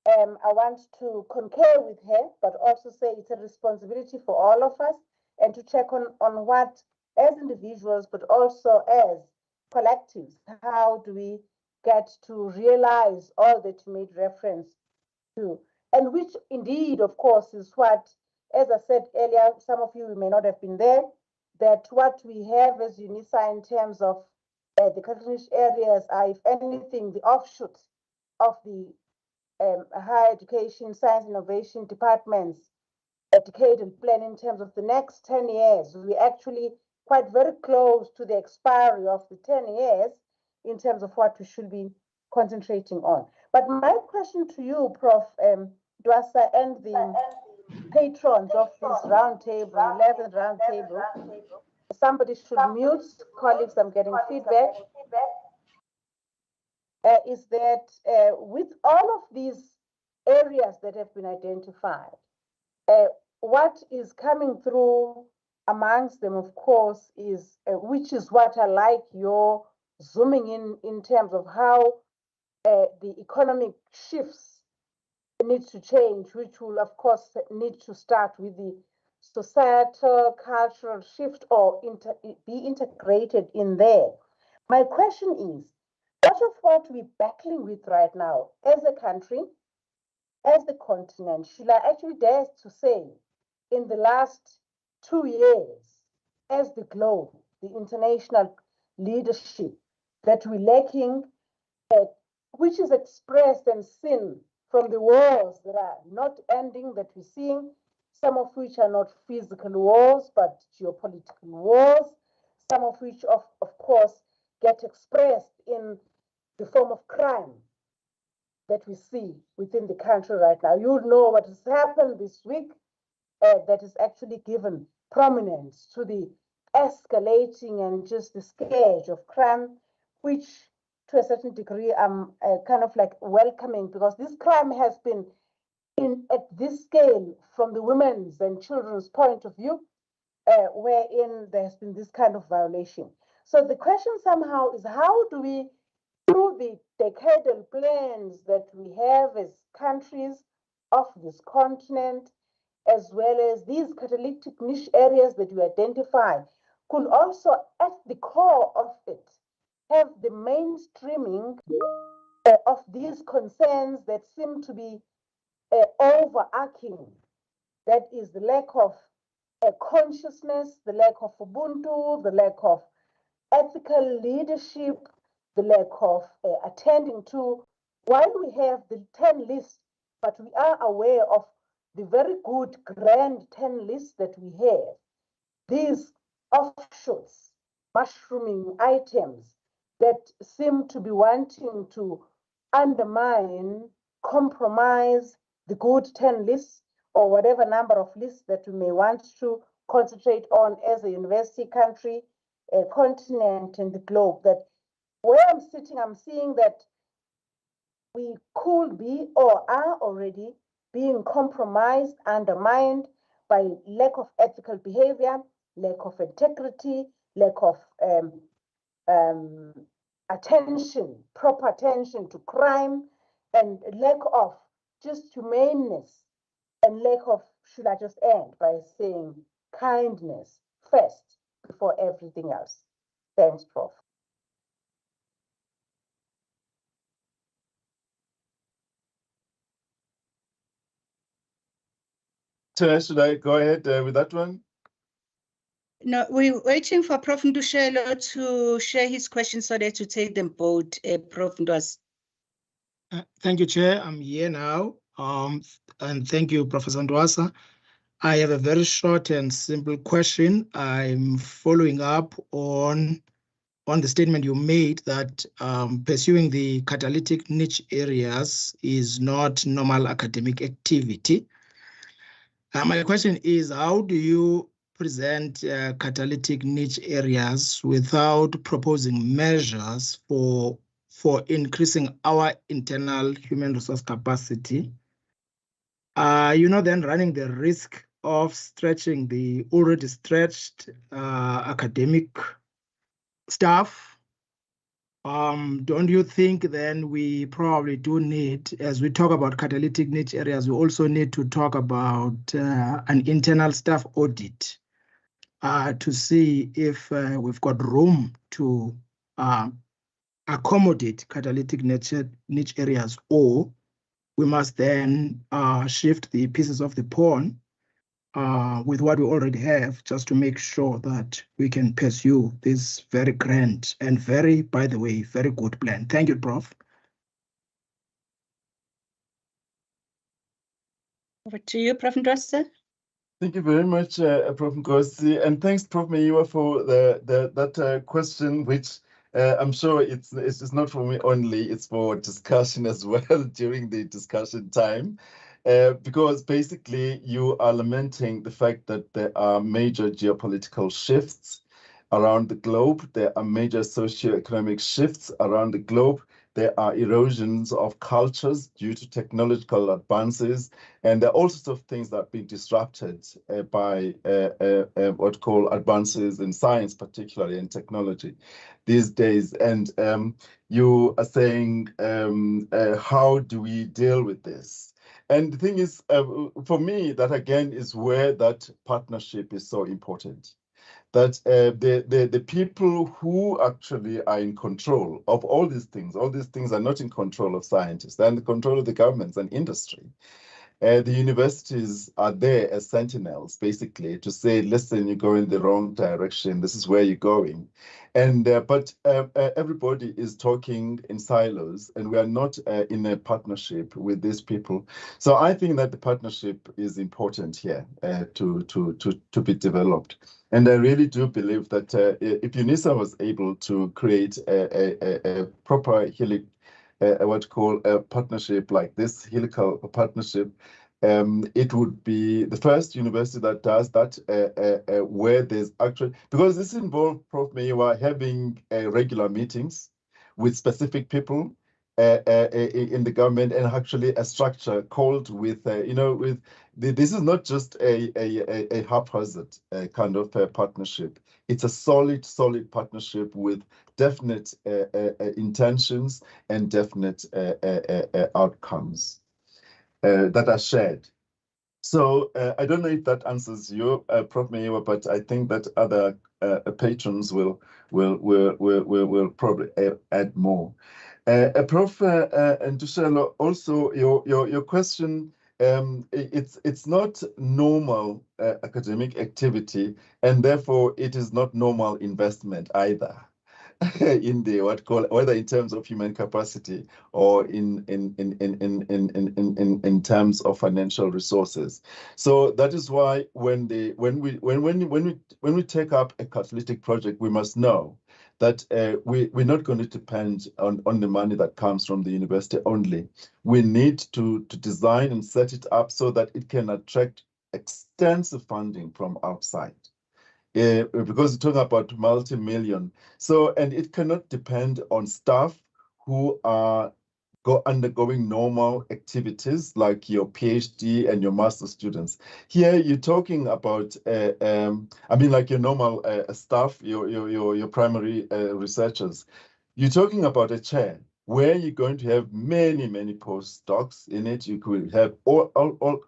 I want to concur with her, but also say it's a responsibility for all of us, and to check on what, as individuals, but also as collectives, how do we get to realize all that you made reference to, and which indeed, of course, is what, as I said earlier, some of you may not have been there, that what we have as UNISA in terms of the Catalytic areas are, if anything, the offshoot of the higher education, science, innovation departments decadal plan in terms of the next 10 years. We're actually quite very close to the expiry of the 10 years in terms of what we should be concentrating on. But my question to you, Prof. Dwasa, and the patrons of this roundtable, 11th roundtable, somebody should mute, colleagues, I'm getting feedback, is that with all of these areas that have been identified, what is coming through amongst them, of course, is, which is what I like your zooming in terms of how the economic shifts need to change, which will, of course, need to start with the societal, cultural shift or be integrated in there. My question is, much of what we're battling with right now as a country, as the continent, should I actually dare to say, in the last 2 years, as the globe, the international leadership that we're lacking, which is expressed and seen from the wars that are not ending, that we're seeing, some of which are not physical wars, but geopolitical wars, some of which, of course, get expressed in the form of crime that we see within the country right now. You know what has happened this week that has actually given prominence to the escalating and just the scourge of crime, which to a certain degree I'm kind of like welcoming, because this crime has been at this scale from the women's and children's point of view, wherein there's been this kind of violation. So the question somehow is, how do we, through the decadal plans that we have as countries of this continent, as well as these catalytic niche areas that we identify, could also at the core of it have the mainstreaming of these concerns that seem to be overarching. That is the lack of consciousness, the lack of Ubuntu, the lack of ethical leadership, the lack of attending to, while we have the 10 lists, but we are aware of the very good grand 10 lists that we have. These offshoots, mushrooming items that seem to be wanting to undermine, compromise the good 10 lists or whatever number of lists that we may want to concentrate on as a university country, a continent, and the globe. That where I'm sitting, I'm seeing that we could be or are already being compromised, undermined by lack of ethical behavior, lack of integrity, lack of attention, proper attention to crime, and lack of just humaneness, and lack of, should I just end by saying, kindness first before everything else. Thanks, Prof. Should I go ahead with that one? No, we're waiting for Prof Ndushelo to share his questions so that to take them both, Prof Ndwas. Thank you, Chair. I'm here now. And thank you, Professor Ndwasa. I have a very short and simple question. I'm following up on the statement you made that pursuing the catalytic niche areas is not normal academic activity. My question is, how do you present catalytic niche areas without proposing measures for increasing our internal human resource capacity? Then running the risk of stretching the already stretched academic staff. Don't you think then we probably do need, as we talk about catalytic niche areas, we also need to talk about an internal staff audit to see if we've got room to accommodate catalytic niche areas, or we must then shift the pieces of the pawn with what we already have, just to make sure that we can pursue this very grand and very, by the way, very good plan. Thank you, Prof. Over to you, Prof Ndwasa. Thank you very much, Prof. Nkosi, and thanks, Prof. Meyiwa, for that question, which I'm sure it's just not for me only, it's for discussion as well during the discussion time, because basically you are lamenting the fact that there are major geopolitical shifts around the globe. There are major socioeconomic shifts around the globe. There are erosions of cultures due to technological advances, and there are all sorts of things that have been disrupted by what call advances in science, particularly in technology these days. And you are saying, how do we deal with this? And the thing is, for me, that again is where that partnership is so important. That the people who actually are in control of all these things are not in control of scientists, they're in control of the governments and industry. The universities are there as sentinels, basically, to say, listen, you're going the wrong direction, this is where you're going. And but everybody is talking in silos, and we are not in a partnership with these people. So I think that the partnership is important here to be developed. And I really do believe that if UNISA was able to create a proper what you call a partnership like this, helical partnership, it would be the first university that does that, where there's actually, because this involves, Prof. Meyiwa, having regular meetings with specific people in the government, and actually a structure called with, this is not just a haphazard kind of partnership. It's a solid partnership with definite intentions and definite outcomes that are shared. So I don't know if that answers you, Prof. Meyiwa, but I think that other patrons will probably add more. Prof. Ntushelo, also your question, it's not normal academic activity, and therefore it is not normal investment either. In the whether in terms of human capacity or in terms of financial resources. So that is why when we take up a catalytic project, we must know that we're not going to depend on the money that comes from the university only. We need to design and set it up so that it can attract extensive funding from outside. Because we're talking about multi-million. So, and it cannot depend on staff who are undergoing normal activities like your PhD and your master students. Here, you're talking about, like your normal staff, your primary researchers. You're talking about a chair where you're going to have many postdocs in it. You could have all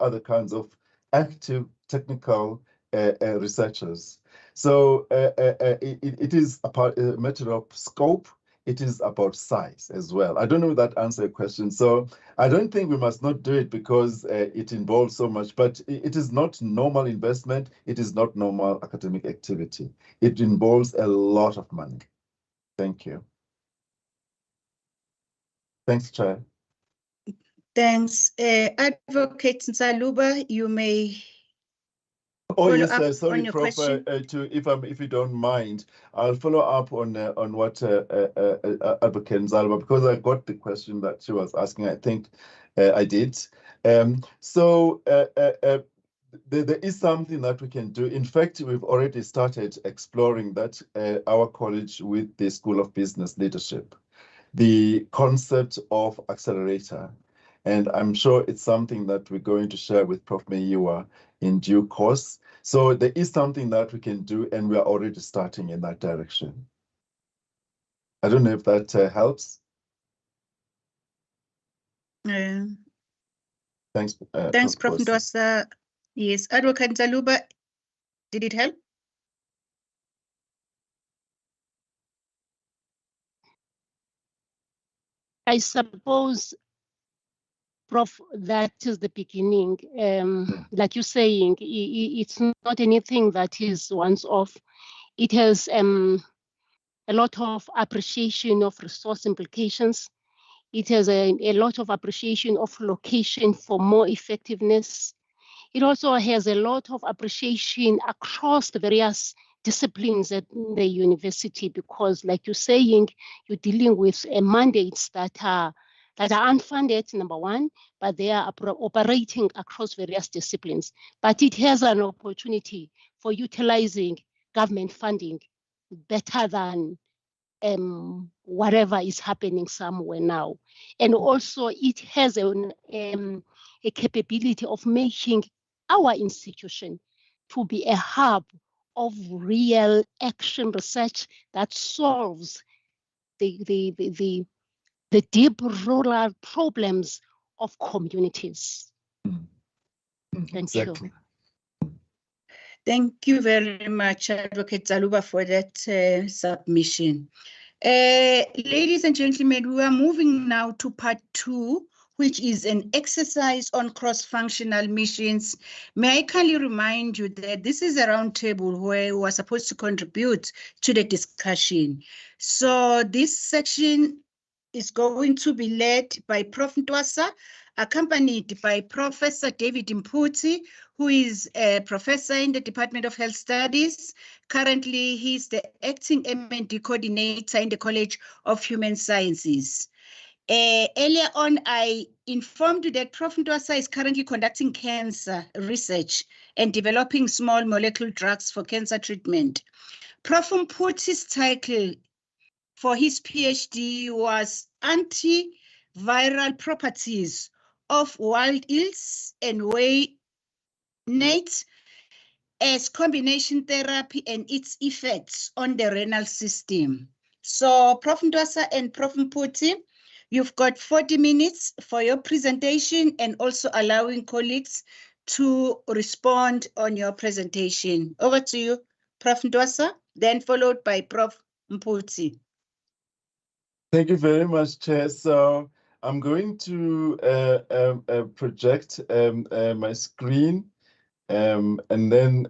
other kinds of active technical researchers. So it is a matter of scope. It is about size as well. I don't know if that answers your question. So I don't think we must not do it because it involves so much, but it is not normal investment. It is not normal academic activity. It involves a lot of money. Thank you. Thanks, Chair. Thanks. Advocate Nsaluba, you may. Oh yes, sorry, on your Prof. If you don't mind, I'll follow up on what Advocate Nsaluba, because I got the question that she was asking. I think I did. So there is something that we can do. In fact, we've already started exploring that our college with the School of Business Leadership, the concept of accelerator. And I'm sure it's something that we're going to share with Prof. Meyiwa in due course. So there is something that we can do, and we are already starting in that direction. I don't know if that helps. Thanks, Prof. Prof. Ndosa. Yes, Advocate Nsaluba, did it help? I suppose, Prof, that is the beginning. Like you're saying, it's not anything that is once off. It has a lot of appreciation of resource implications. It has a lot of appreciation of location for more effectiveness. It also has a lot of appreciation across the various disciplines at the university, because like you're saying, you're dealing with mandates that are unfunded, number one, but they are operating across various disciplines. But it has an opportunity for utilizing government funding better than whatever is happening somewhere now. And also it has a capability of making our institution to be a hub of real action research that solves the deep rural problems of communities. Thank you. Thank you very much, Advocate Zaluba, for that submission. Ladies and gentlemen, we are moving now to part 2, which is an exercise on cross-functional missions. May I kindly remind you that this is a roundtable where we are supposed to contribute to the discussion. So this section is going to be led by Prof Ntwasa, accompanied by Professor David Mputi, who is a professor in the Department of Health Studies. Currently, he's the acting M&D coordinator in the College of Human Sciences. Earlier on, I informed you that Prof Ntwasa is currently conducting cancer research and developing small molecule drugs for cancer treatment. Prof Mputi's title for his PhD was Antiviral Properties of Wild Ills and Waynates as Combination Therapy and its Effects on the Renal System. So Prof Ntwasa and Prof Mputi, you've got 40 minutes for your presentation and also allowing colleagues to respond on your presentation. Over to you, Prof Ntwasa, then followed by Prof Mputi. Thank you very much, Chair. So I'm going to project my screen and then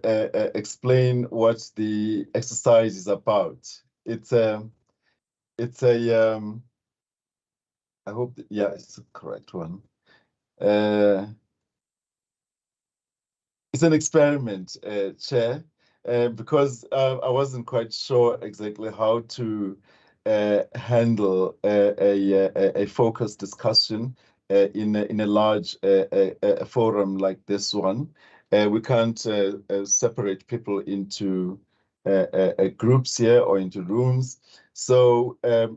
explain what the exercise is about. It's a I hope that, yeah, it's the correct one. It's an experiment, Chair, because I wasn't quite sure exactly how to handle a focused discussion in a large forum like this one. We can't separate people into groups here or into rooms. So the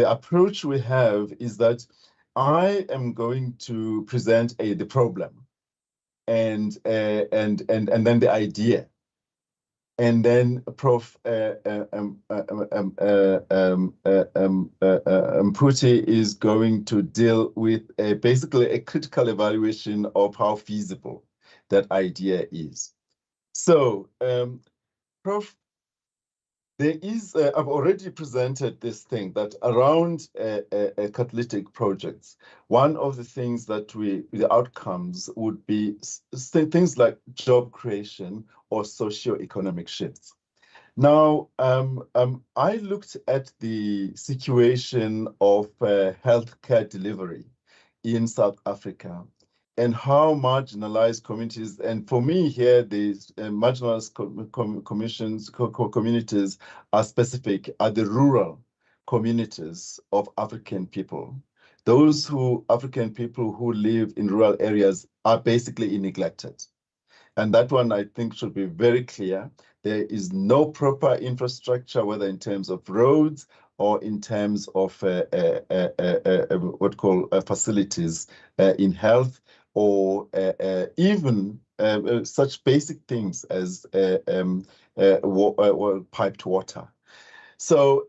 approach we have is that I am going to present the problem and then the idea. And then Prof Mputi is going to deal with basically a critical evaluation of how feasible that idea is. So, Prof, there is, I've already presented this thing that around catalytic projects, one of the things that the outcomes would be things like job creation or socio-economic shifts. Now, I looked at the situation of healthcare delivery in South Africa and how marginalized communities, and for me here, the marginalized communities are specific, are the rural communities of African people. Those African people who live in rural areas are basically neglected. And that one, I think, should be very clear. There is no proper infrastructure, whether in terms of roads or in terms of what call facilities in health, or even such basic things as piped water. So,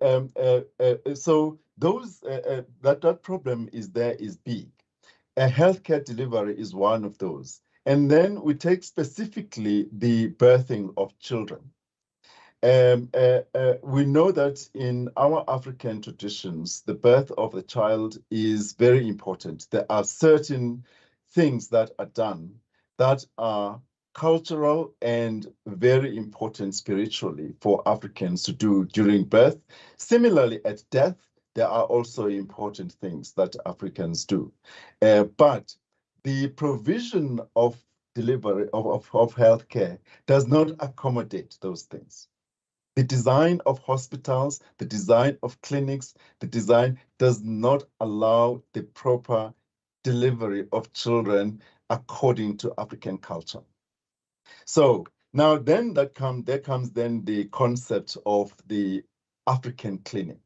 those that problem is big. Healthcare delivery is one of those. And then we take specifically the birthing of children. We know that in our African traditions, the birth of a child is very important. There are certain things that are done that are cultural and very important spiritually for Africans to do during birth. Similarly, at death, there are also important things that Africans do. But the provision of delivery of healthcare does not accommodate those things. The design of hospitals, the design of clinics, the design does not allow the proper delivery of children according to African culture. So now then there comes then the concept of the African clinic,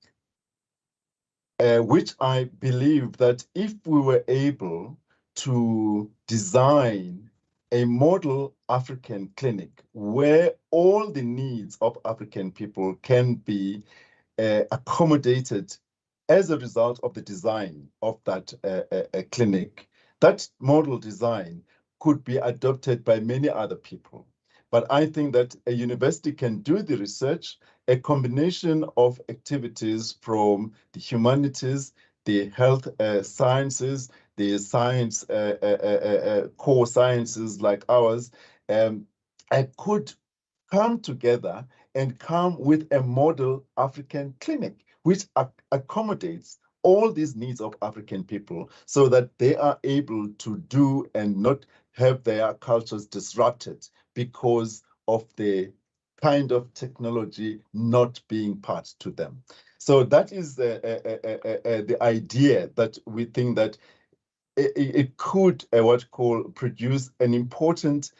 which I believe that if we were able to design a model African clinic where all the needs of African people can be accommodated as a result of the design of that clinic, that model design could be adopted by many other people. But I think that a university can do the research, a combination of activities from the humanities, the health sciences, the science, core sciences like ours, could come together and come with a model African clinic, which accommodates all these needs of African people so that they are able to do and not have their cultures disrupted because of the kind of technology not being part to them. So that is the idea that we think that it could produce an important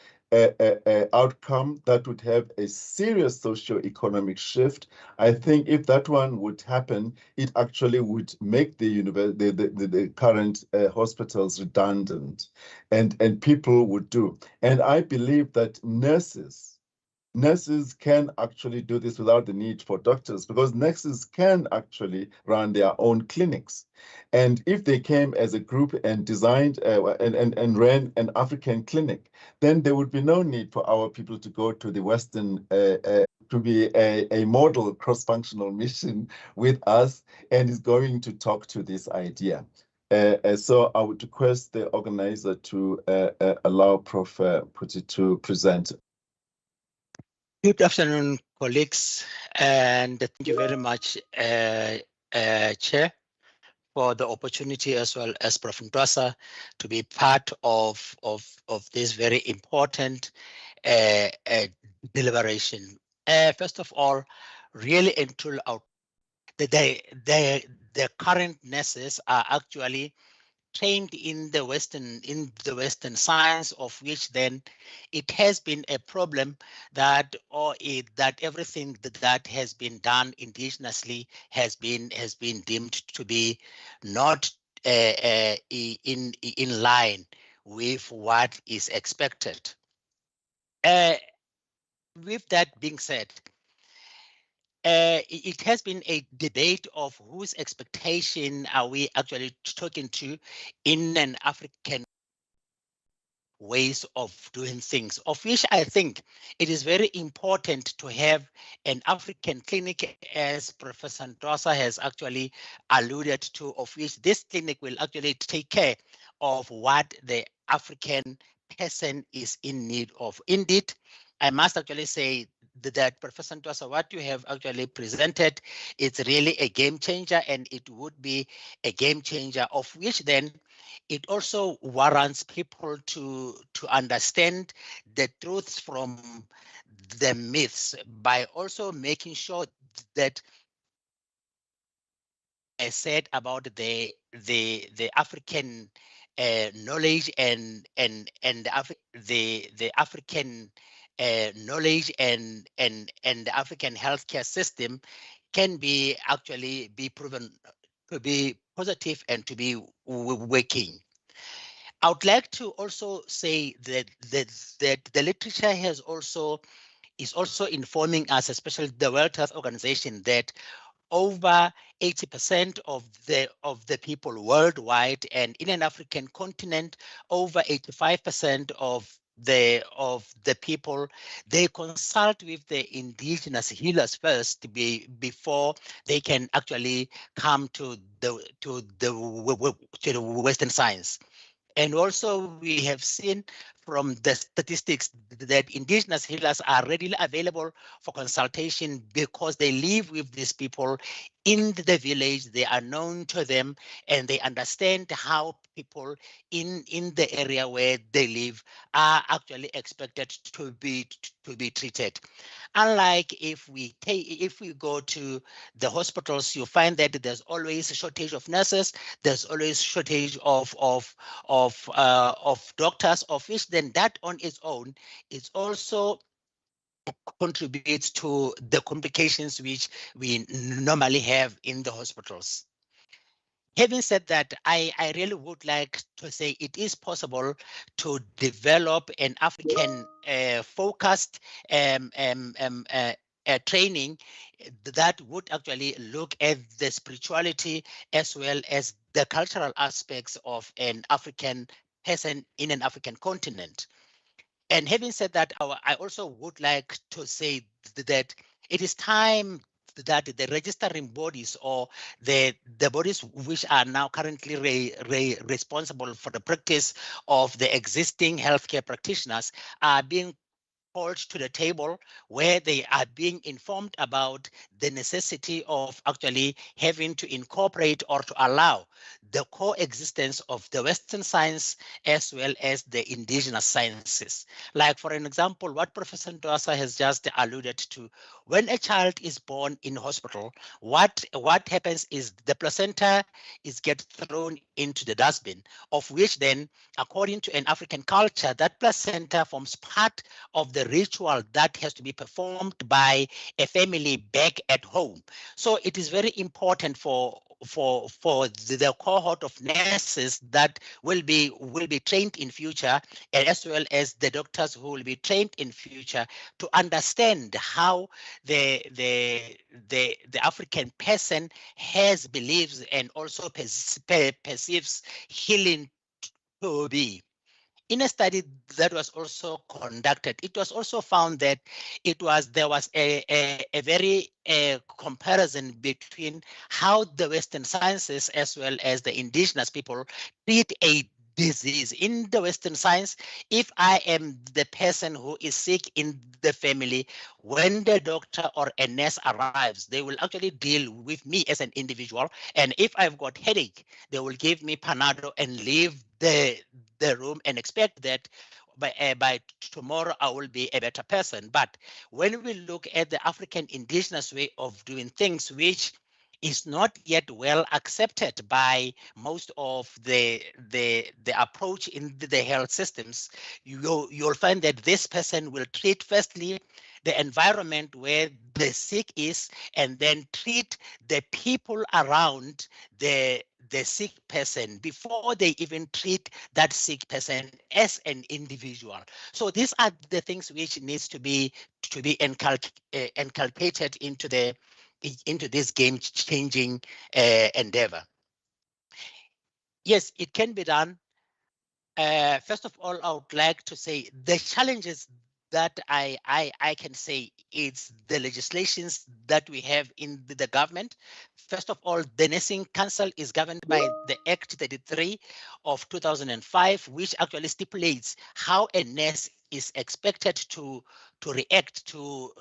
outcome that would have a serious socio-economic shift. I think if that one would happen, it actually would make the current hospitals redundant, and people would do. And I believe that nurses can actually do this without the need for doctors, because nurses can actually run their own clinics. And if they came as a group and designed and ran an African clinic, then there would be no need for our people to go to the Western to be a model cross-functional mission with us and is going to talk to this idea. So I would request the organizer to allow Prof Puti to present. Good afternoon, colleagues, and thank you very much, Chair, for the opportunity, as well as Prof Ndwasa, to be part of this very important deliberation. First of all, really and truly, the current nurses are actually trained in the Western science, of which then it has been a problem that that everything that has been done indigenously has been deemed to be not in line with what is expected. With that being said, it has been a debate of whose expectation are we actually talking to in an African ways of doing things, of which I think it is very important to have an African clinic, as Professor Ndwasa has actually alluded to, of which this clinic will actually take care of what the African person is in need of. Indeed, I must actually say that Professor Ndwasa, what you have actually presented, it's really a game changer, and it would be a game changer, of which then it also warrants people to understand the truths from the myths by also making sure that I said about the African knowledge and the African knowledge and the African healthcare system can be actually be proven to be positive and to be working. I would like to also say that the literature is also informing us, especially the World Health Organization, that over 80% of the people worldwide, and in an African continent, over 85% of the people, they consult with the indigenous healers first before they can actually come to the Western science. And also we have seen from the statistics that indigenous healers are readily available for consultation because they live with these people in the village, they are known to them, and they understand how people in the area where they live are actually expected to be treated. Unlike if we go to the hospitals, you find that there's always a shortage of nurses, there's always shortage of doctors, of which then that on its own is also contributes to the complications which we normally have in the hospitals. Having said that, I really would like to say it is possible to develop an African focused training that would actually look at the spirituality as well as the cultural aspects of an African person in an African continent. And having said that, I also would like to say that it is time that the registering bodies or the bodies which are now currently responsible for the practice of the existing healthcare practitioners are being called to the table, where they are being informed about the necessity of actually having to incorporate or to allow the coexistence of the Western science as well as the indigenous sciences. Like, for an example, what Professor Ndwasa has just alluded to, when a child is born in hospital, what happens is the placenta is get thrown into the dustbin, of which then, according to an African culture, that placenta forms part of the ritual that has to be performed by a family back at home. So it is very important for the cohort of nurses that will be trained in future, and as well as the doctors who will be trained in future, to understand how the African person has beliefs and also perceives healing to be. In a study that was also conducted, it was also found that there was a very comparison between how the Western sciences as well as the indigenous people treat a disease. In the Western science, if I am the person who is sick in the family, when the doctor or a nurse arrives, they will actually deal with me as an individual. And if I've got headache, they will give me Panado and leave the room and expect that by tomorrow I will be a better person. But when we look at the African indigenous way of doing things, which is not yet well accepted by most of the approach in the health systems, you'll find that this person will treat firstly the environment where the sick is, and then treat the people around the sick person before they even treat that sick person as an individual. So these are the things which needs to be inculcated into this game-changing endeavor. Yes, it can be done. First of all, I would like to say the challenges that I can say it's the legislations that we have in the government. First of all, the Nursing Council is governed by the Act 33 of 2005, which actually stipulates how a nurse is expected to react to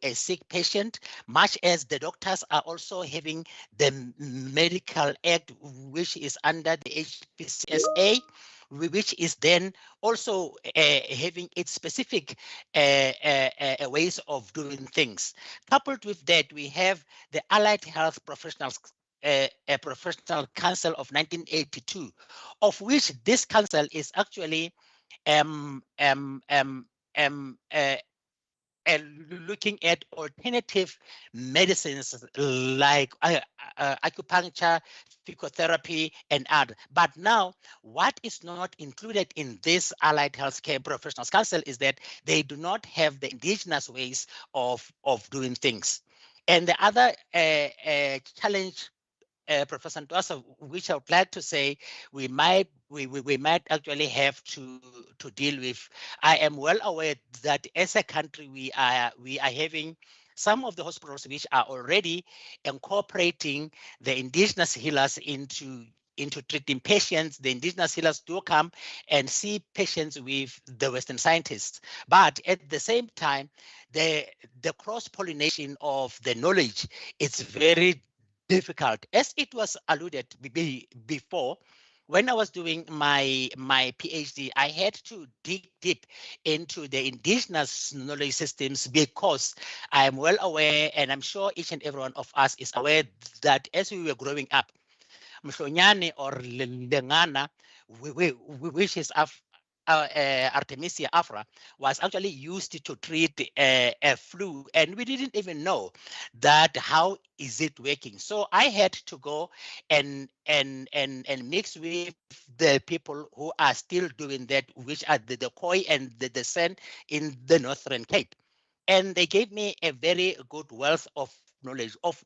a sick patient, much as the doctors are also having the Medical Act, which is under the HPCSA, which is then also having its specific ways of doing things. Coupled with that, we have the Allied Health Professionals a Professional Council of 1982, of which this council is actually looking at alternative medicines like acupuncture, physiotherapy, and other. But now, what is not included in this Allied Healthcare Professionals Council is that they do not have the indigenous ways of doing things. And the other challenge, Professor Ndwasa, which I would like to say we might actually have to deal with. I am well aware that as a country we are having some of the hospitals which are already incorporating the indigenous healers into treating patients. The indigenous healers do come and see patients with the Western scientists, but at the same time, the cross-pollination of the knowledge is very difficult. As it was alluded before, when I was doing my PhD, I had to dig deep into the indigenous knowledge systems because I am well aware, and I'm sure each and every one of us is aware that as we were growing up, Mhlonyane or Lengana, which is Artemisia afra, was actually used to treat a flu, and we didn't even know that how is it working. So I had to go and mix with the people who are still doing that, which are the Khoi and the San in the Northern Cape, and they gave me a very good wealth of knowledge of.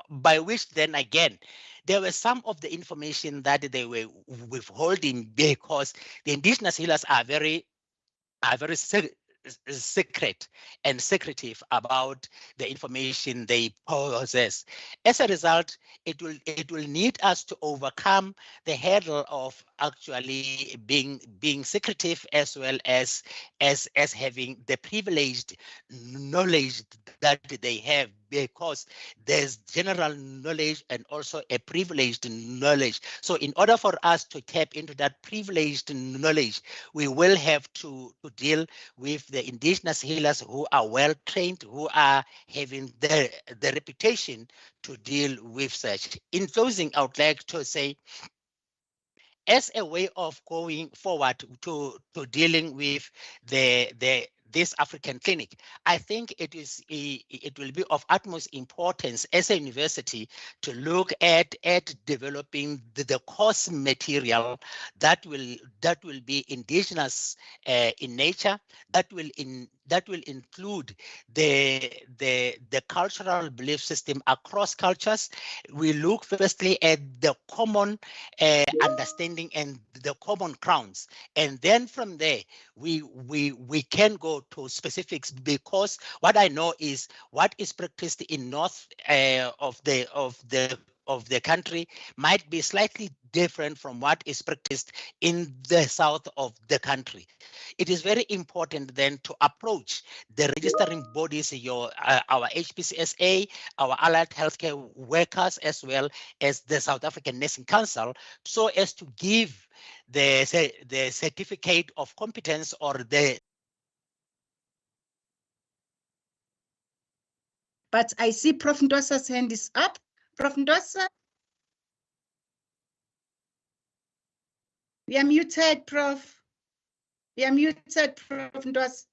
By which then again, there were some of the information that they were withholding because the indigenous healers are very secret and secretive about the information they possess. As a result, it will need us to overcome the hurdle of actually being secretive as well as having the privileged knowledge that they have, because there's general knowledge and also a privileged knowledge. So in order for us to tap into that privileged knowledge, we will have to deal with the indigenous healers who are well trained, who are having the reputation to deal with such. In closing, I would like to say, as a way of going forward to dealing with this African clinic, I think it will be of utmost importance as a university to look at developing the course material that will be indigenous in nature, that will include the cultural belief system across cultures. We look firstly at the common understanding and the common grounds, and then from there we can go to specifics, because what I know is what is practiced in north of the country might be slightly different from what is practiced in the south of the country. It is very important then to approach the registering bodies, our HPCSA, our allied healthcare workers, as well as the South African Nursing Council, so as to give the certificate of competence or the. But I see Prof Ndwasa's hand is up. Prof Ndwasa? We are muted, Prof. We are muted, Prof Ndwasa.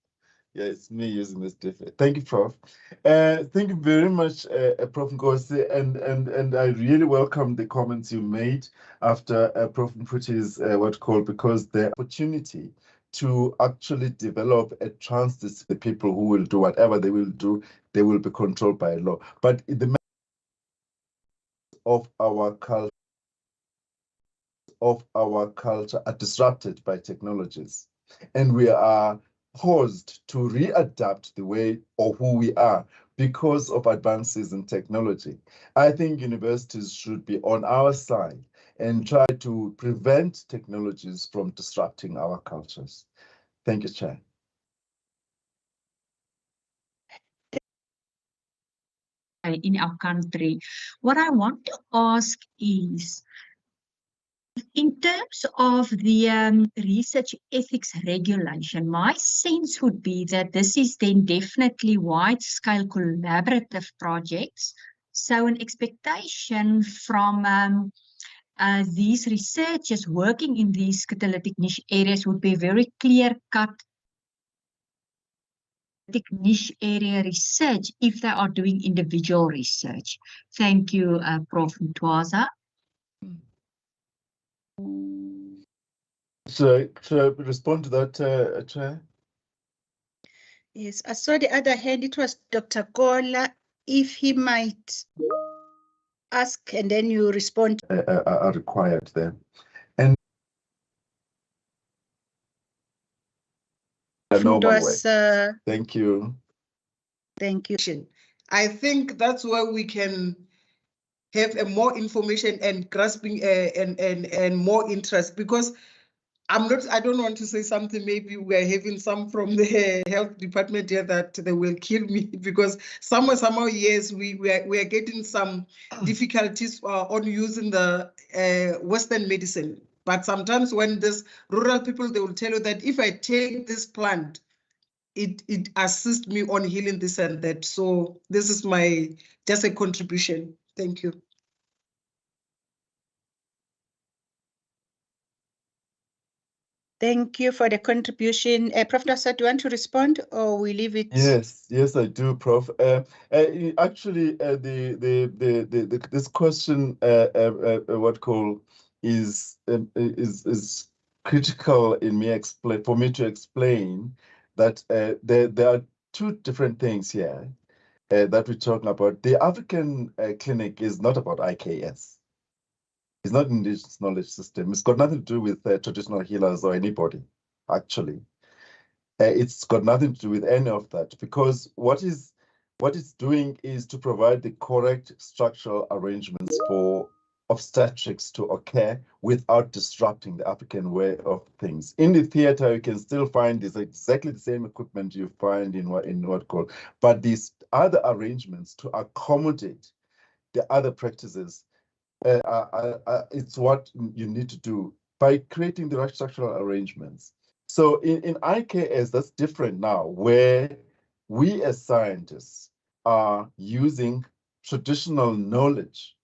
Yeah, it's me using this different. Thank you, Prof. Thank you very much, Prof Nkosi, and I really welcome the comments you made after Prof Mphuthi's because the opportunity to actually develop a trust is the people who will do whatever they will do, they will be controlled by law. But the of our culture are disrupted by technologies, and we are forced to readapt the way of who we are because of advances in technology. I think universities should be on our side and try to prevent technologies from disrupting our cultures. Thank you, Chair. In our country, what I want to ask is, in terms of the research ethics regulation, my sense would be that this is then definitely wide-scale collaborative projects. So an expectation from these researchers working in these catalytic niche areas would be very clear-cut niche area research if they are doing individual research. Thank you, Prof Ndwasa. Should I respond to that, Chair? Yes, I saw the other hand. It was Dr. Gola. If he might ask and then you respond. Are required there. And thank you. Thank you. I think that's where we can have a more information and grasping and more interest, because I don't want to say something, maybe we're having some from the health department here that they will kill me because somehow, yes, we are getting some difficulties on using the Western medicine. But sometimes when there's rural people, they will tell you that if I take this plant, it assists me on healing this and that. So this is just a contribution. Thank you. Thank you for the contribution. Prof. Dwasa, do you want to respond or we leave it? Yes, I do, Prof. Actually, this question, is critical in for me to explain that there are two different things here that we're talking about. The African clinic is not about IKS. It's not indigenous knowledge system. It's got nothing to do with traditional healers or anybody, actually. It's got nothing to do with any of that, because what it's doing is to provide the correct structural arrangements for obstetrics to occur without disrupting the African way of things. In the theater, you can still find this exactly the same equipment you find but these other arrangements to accommodate the other practices, it's what you need to do by creating the right structural arrangements. So in IKS, that's different now, where we as scientists are using traditional knowledge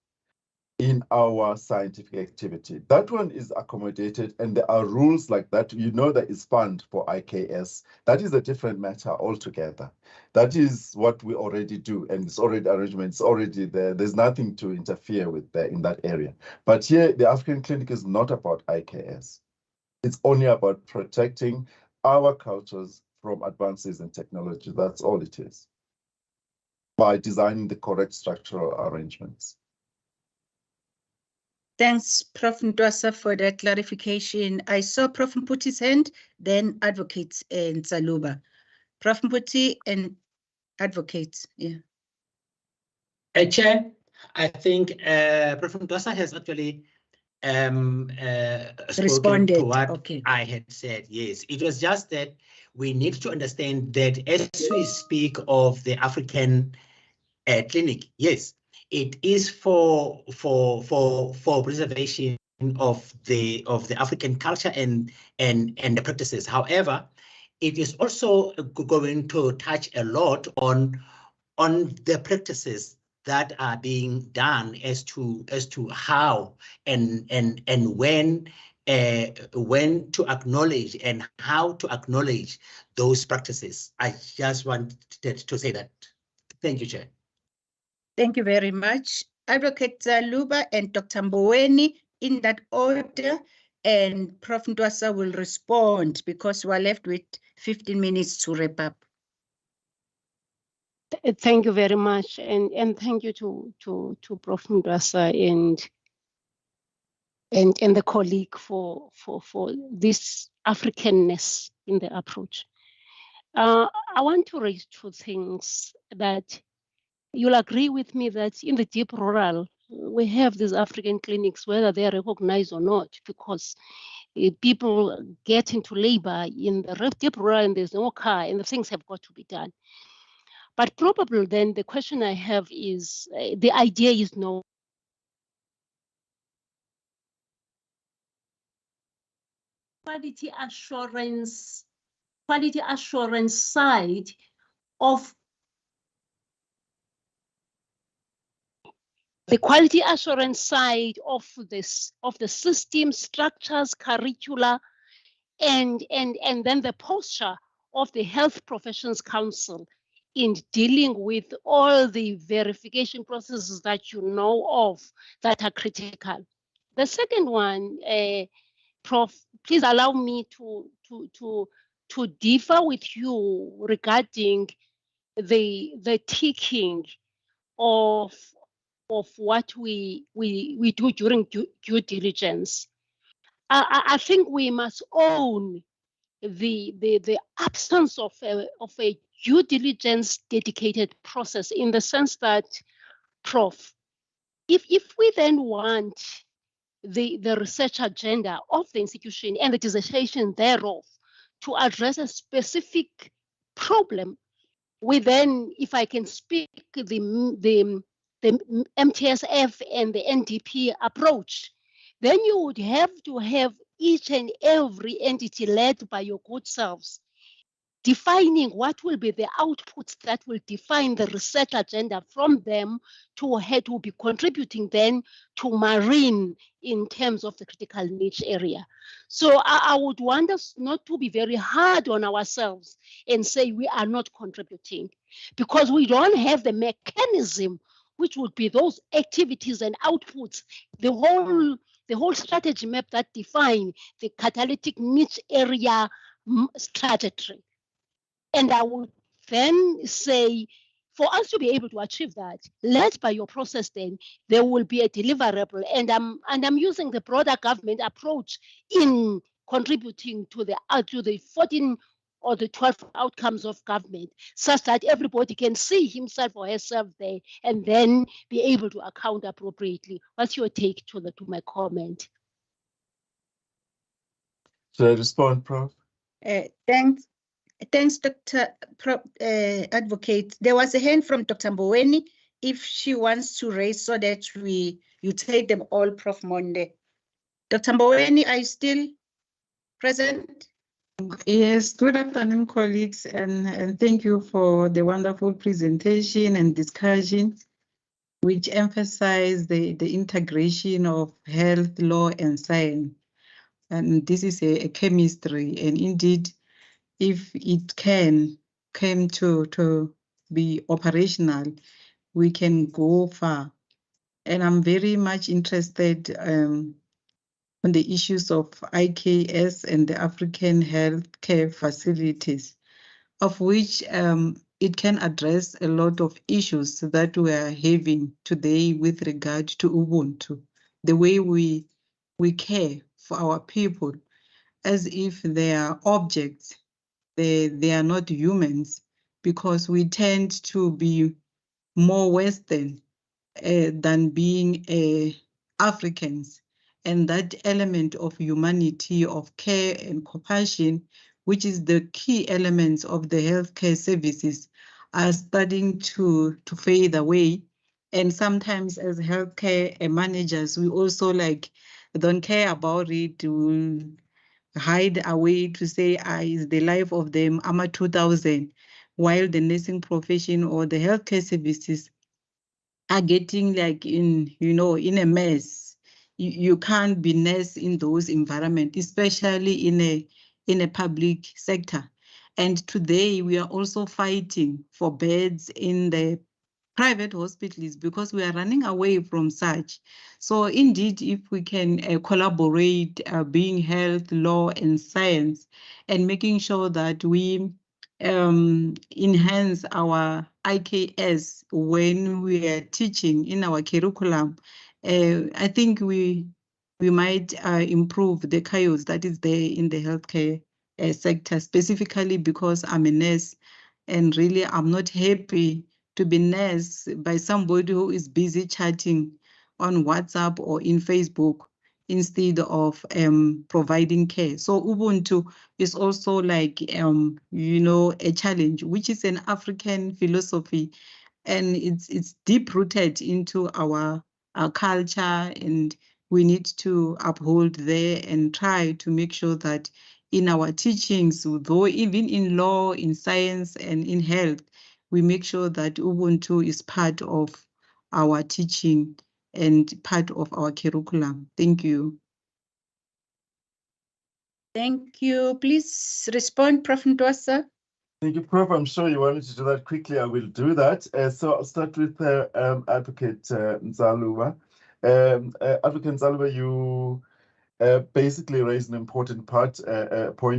in our scientific activity. That one is accommodated, and there are rules like that. You know that is fund for IKS. That is a different matter altogether. That is what we already do, and it's already arrangement, it's already there. There's nothing to interfere with there in that area. But here, the African clinic is not about IKS. It's only about protecting our cultures from advances in technology. That's all it is, by designing the correct structural arrangements. Thanks, Prof. Ndwasa, for that clarification. I saw Prof. Mputi's hand, then Advocate and Zaluba. Prof. Mputi and Advocate, yeah. Chair, I think Prof. Ndwasa has actually responded to what I had said. Yes, it was just that we need to understand that as we speak of the African clinic, yes, it is for preservation of the African culture and the practices. However, it is also going to touch a lot on the practices that are being done as to how and when to acknowledge and how to acknowledge those practices. I just wanted to say that. Thank you, Chair. Thank you very much. Advocate Zaluba and Dr. Mboweni in that order, and Prof. Ndwasa will respond because we're left with 15 minutes to wrap up. Thank you very much, and thank you to Prof. Ndwasa and the colleague for this Africanness in the approach. I want to raise two things that you'll agree with me that in the deep rural, we have these African clinics, whether they are recognized or not, because people get into labor in the deep rural and there's no car and the things have got to be done. But probably then the question I have is, the idea is no. Quality assurance side of the quality assurance side of this, of the system structures, curricula, and then the posture of the Health Professions Council in dealing with all the verification processes that you know of that are critical. The second one, Prof, please allow me to differ with you regarding the ticking of what we do during due diligence. I think we must own the absence of a due diligence dedicated process, in the sense that, Prof, if we then want the research agenda of the institution and the dissertation thereof to address a specific problem, we then, if I can speak, the MTSF and the NDP approach, then you would have to have each and every entity led by your good selves, defining what will be the outputs that will define the research agenda from them to who will be contributing then to marine in terms of the critical niche area. So I would want us not to be very hard on ourselves and say we are not contributing, because we don't have the mechanism which would be those activities and outputs, the whole strategy map that define the catalytic niche area trajectory. And I would then say, for us to be able to achieve that, led by your process, then there will be a deliverable. And I'm using the broader government approach in contributing to the 14 or the 12 outcomes of government, such that everybody can see himself or herself there and then be able to account appropriately. What's your take to my comment? Should I respond, Prof? Thanks, Dr. Advocate. There was a hand from Dr. Mboweni, if she wants to raise so that you take them all, Prof. Monde. Dr. Mboweni, are you still present? Yes, good afternoon, colleagues, and thank you for the wonderful presentation and discussion, which emphasize the integration of health, law, and science. And this is a chemistry, and indeed, if it come to be operational, we can go far. And I'm very much interested on the issues of IKS and the African healthcare facilities, of which it can address a lot of issues that we are having today with regard to Ubuntu, the way we care for our people as if they are objects. They are not humans, because we tend to be more Western than being Africans. And that element of humanity, of care and compassion, which is the key elements of the healthcare services, are starting to fade away. And sometimes as healthcare managers, we also don't care about it. We hide away to say, is the life of them AMA 2000, while the nursing profession or the healthcare services are getting in a mess. You can't be nurse in those environments, especially in a public sector. And today we are also fighting for beds in the private hospitals because we are running away from such. So indeed, if we can collaborate, being health, law, and science, and making sure that we enhance our IKS when we are teaching in our curriculum, I think we might improve the chaos that is there in the healthcare sector, specifically because I'm a nurse, and really I'm not happy to be nursed by somebody who is busy chatting on WhatsApp or in Facebook instead of providing care. So Ubuntu is also a challenge, which is an African philosophy, and it's deep rooted into our culture, and we need to uphold there and try to make sure that in our teachings, though even in law, in science, and in health, we make sure that Ubuntu is part of our teaching and part of our curriculum. Thank you. Thank you. Please respond, Prof. Ndwasa. Thank you, Prof. I'm sure you wanted to do that quickly. I will do that. So I'll start with Advocate Nzaluba. Advocate Nzaluba, you basically raised an important point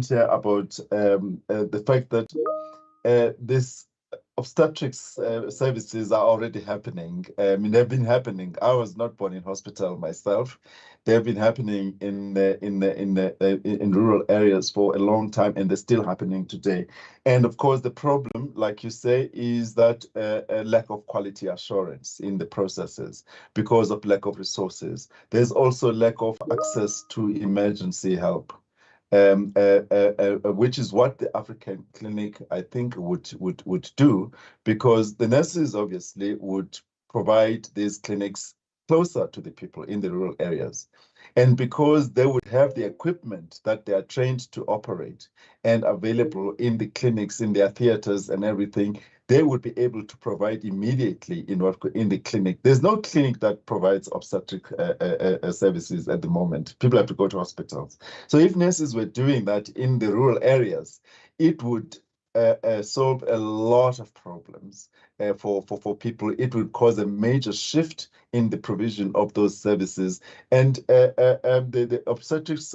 here about the fact that this obstetrics services are already happening. I mean, they've been happening. I was not born in hospital myself. They've been happening in rural areas for a long time, and they're still happening today. And of course, the problem, like you say, is that a lack of quality assurance in the processes because of lack of resources. There's also lack of access to emergency help. Which is what the African clinic, I think, would do, because the nurses obviously would provide these clinics closer to the people in the rural areas. And because they would have the equipment that they are trained to operate and available in the clinics, in their theaters and everything, they would be able to provide immediately in the clinic. There's no clinic that provides obstetric services at the moment. People have to go to hospitals. So if nurses were doing that in the rural areas, it would solve a lot of problems for people. It would cause a major shift in the provision of those services. And the obstetrics,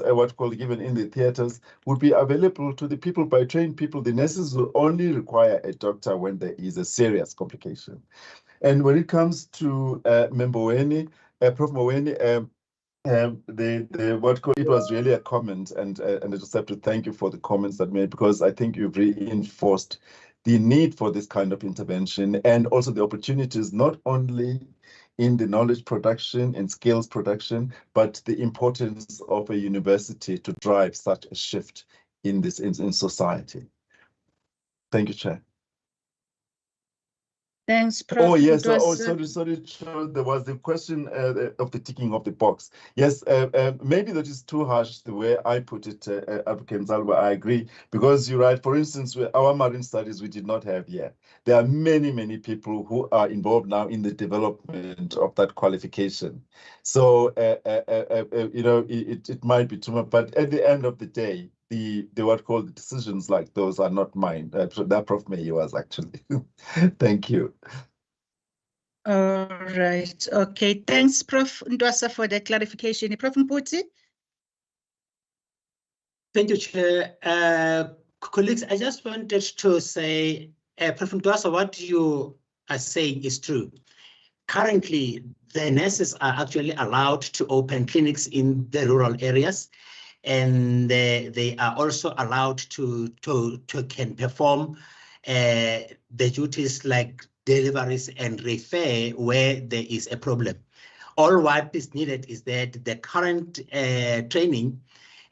given in the theaters, would be available to the people by trained people. The nurses will only require a doctor when there is a serious complication. And when it comes to Memboweni, Prof Mboweni, it was really a comment, and I just have to thank you for the comments that made, because I think you've reinforced the need for this kind of intervention, and also the opportunities not only in the knowledge production and skills production, but the importance of a university to drive such a shift in this in society. Thank you, Chair. Thanks, Prof. Oh, yes. Sorry. There was the question of the ticking of the box. Yes, maybe that is too harsh the way I put it, African Zalwa. I agree, because you're right. For instance, our marine studies, we did not have yet. There are many people who are involved now in the development of that qualification. So, it might be too much, but at the end of the day, the decisions like those are not mine. That Prof Meyiwa's actually. Thank you. All right. Okay. Thanks, Prof Ndwasa, for the clarification. Prof Mputi? Thank you, Chair. Colleagues, I just wanted to say, Prof Ndwasa, what you are saying is true. Currently, the nurses are actually allowed to open clinics in the rural areas, and they are also allowed to can perform the duties like deliveries and refer where there is a problem. All what is needed is that the current training,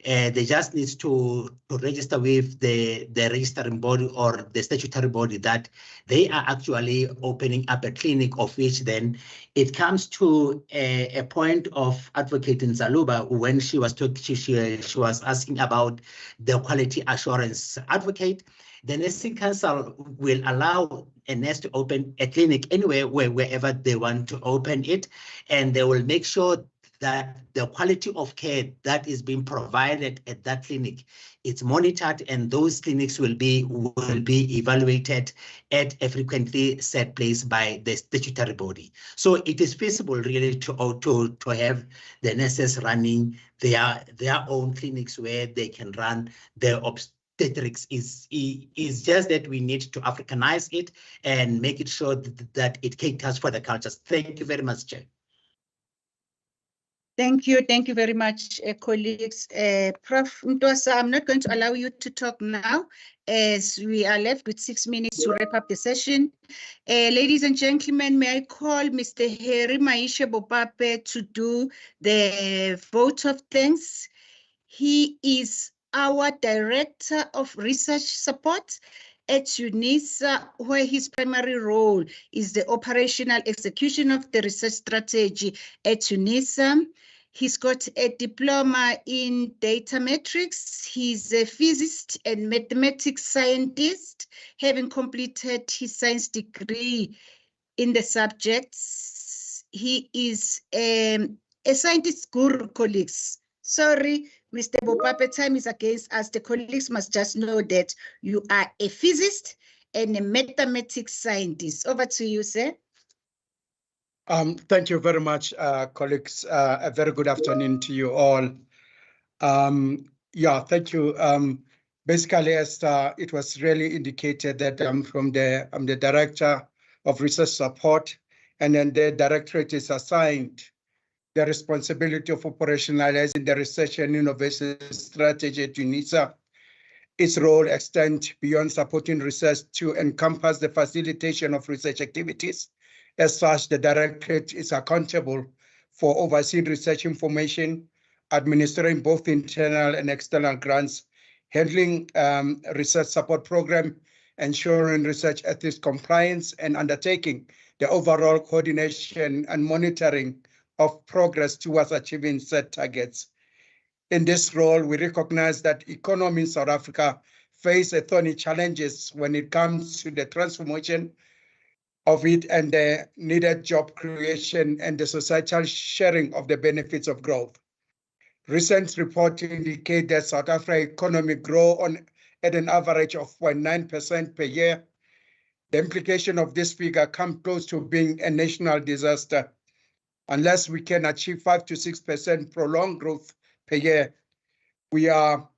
they just need to register with the registering body or the statutory body that they are actually opening up a clinic, of which then it comes to a point of Advocate Nzaluba when she was talking, she was asking about the quality assurance advocate. The nursing council will allow a nurse to open a clinic anywhere, wherever they want to open it, and they will make sure that the quality of care that is being provided at that clinic is monitored, and those clinics will be evaluated at a frequently set place by the statutory body. So it is feasible really to have the nurses running their own clinics where they can run their obstetrics. Is just that we need to Africanize it and make it sure that it caters for the cultures. Thank you very much, Chair. Thank you very much, colleagues. Prof Ndwasa, I'm not going to allow you to talk now, as we are left with 6 minutes to wrap up the session. Ladies and gentlemen, may I call Mr. Harry Maisha Bopape to do the vote of thanks. He is our Director of Research Support at UNISA, where his primary role is the operational execution of the research strategy at UNISA. He's got a diploma in data metrics. He's a physicist and mathematics scientist, having completed his science degree in the subjects. He is a scientist guru, colleagues. Sorry, Mr. Bopape, time is against us. The colleagues must just know that you are a physicist and a mathematics scientist. Over to you, sir. Thank you very much, colleagues. A very good afternoon to you all. Yeah, thank you. Basically, as it was really indicated that I'm the Director of Research Support, and then the Directorate is assigned the responsibility of operationalizing the research and innovation strategy at UNISA. Its role extends beyond supporting research to encompass the facilitation of research activities. As such, the Directorate is accountable for overseeing research information, administering both internal and external grants, handling research support program, ensuring research ethics compliance, and undertaking the overall coordination and monitoring of progress towards achieving set targets. In this role, we recognize that economy in South Africa face thorny challenges when it comes to the transformation of it and the needed job creation and the societal sharing of the benefits of growth. Recent reports indicate that South Africa's economy grows at an average of 0.9% per year. The implication of this figure comes close to being a national disaster. Unless we can achieve 5 to 6% prolonged growth per year, we are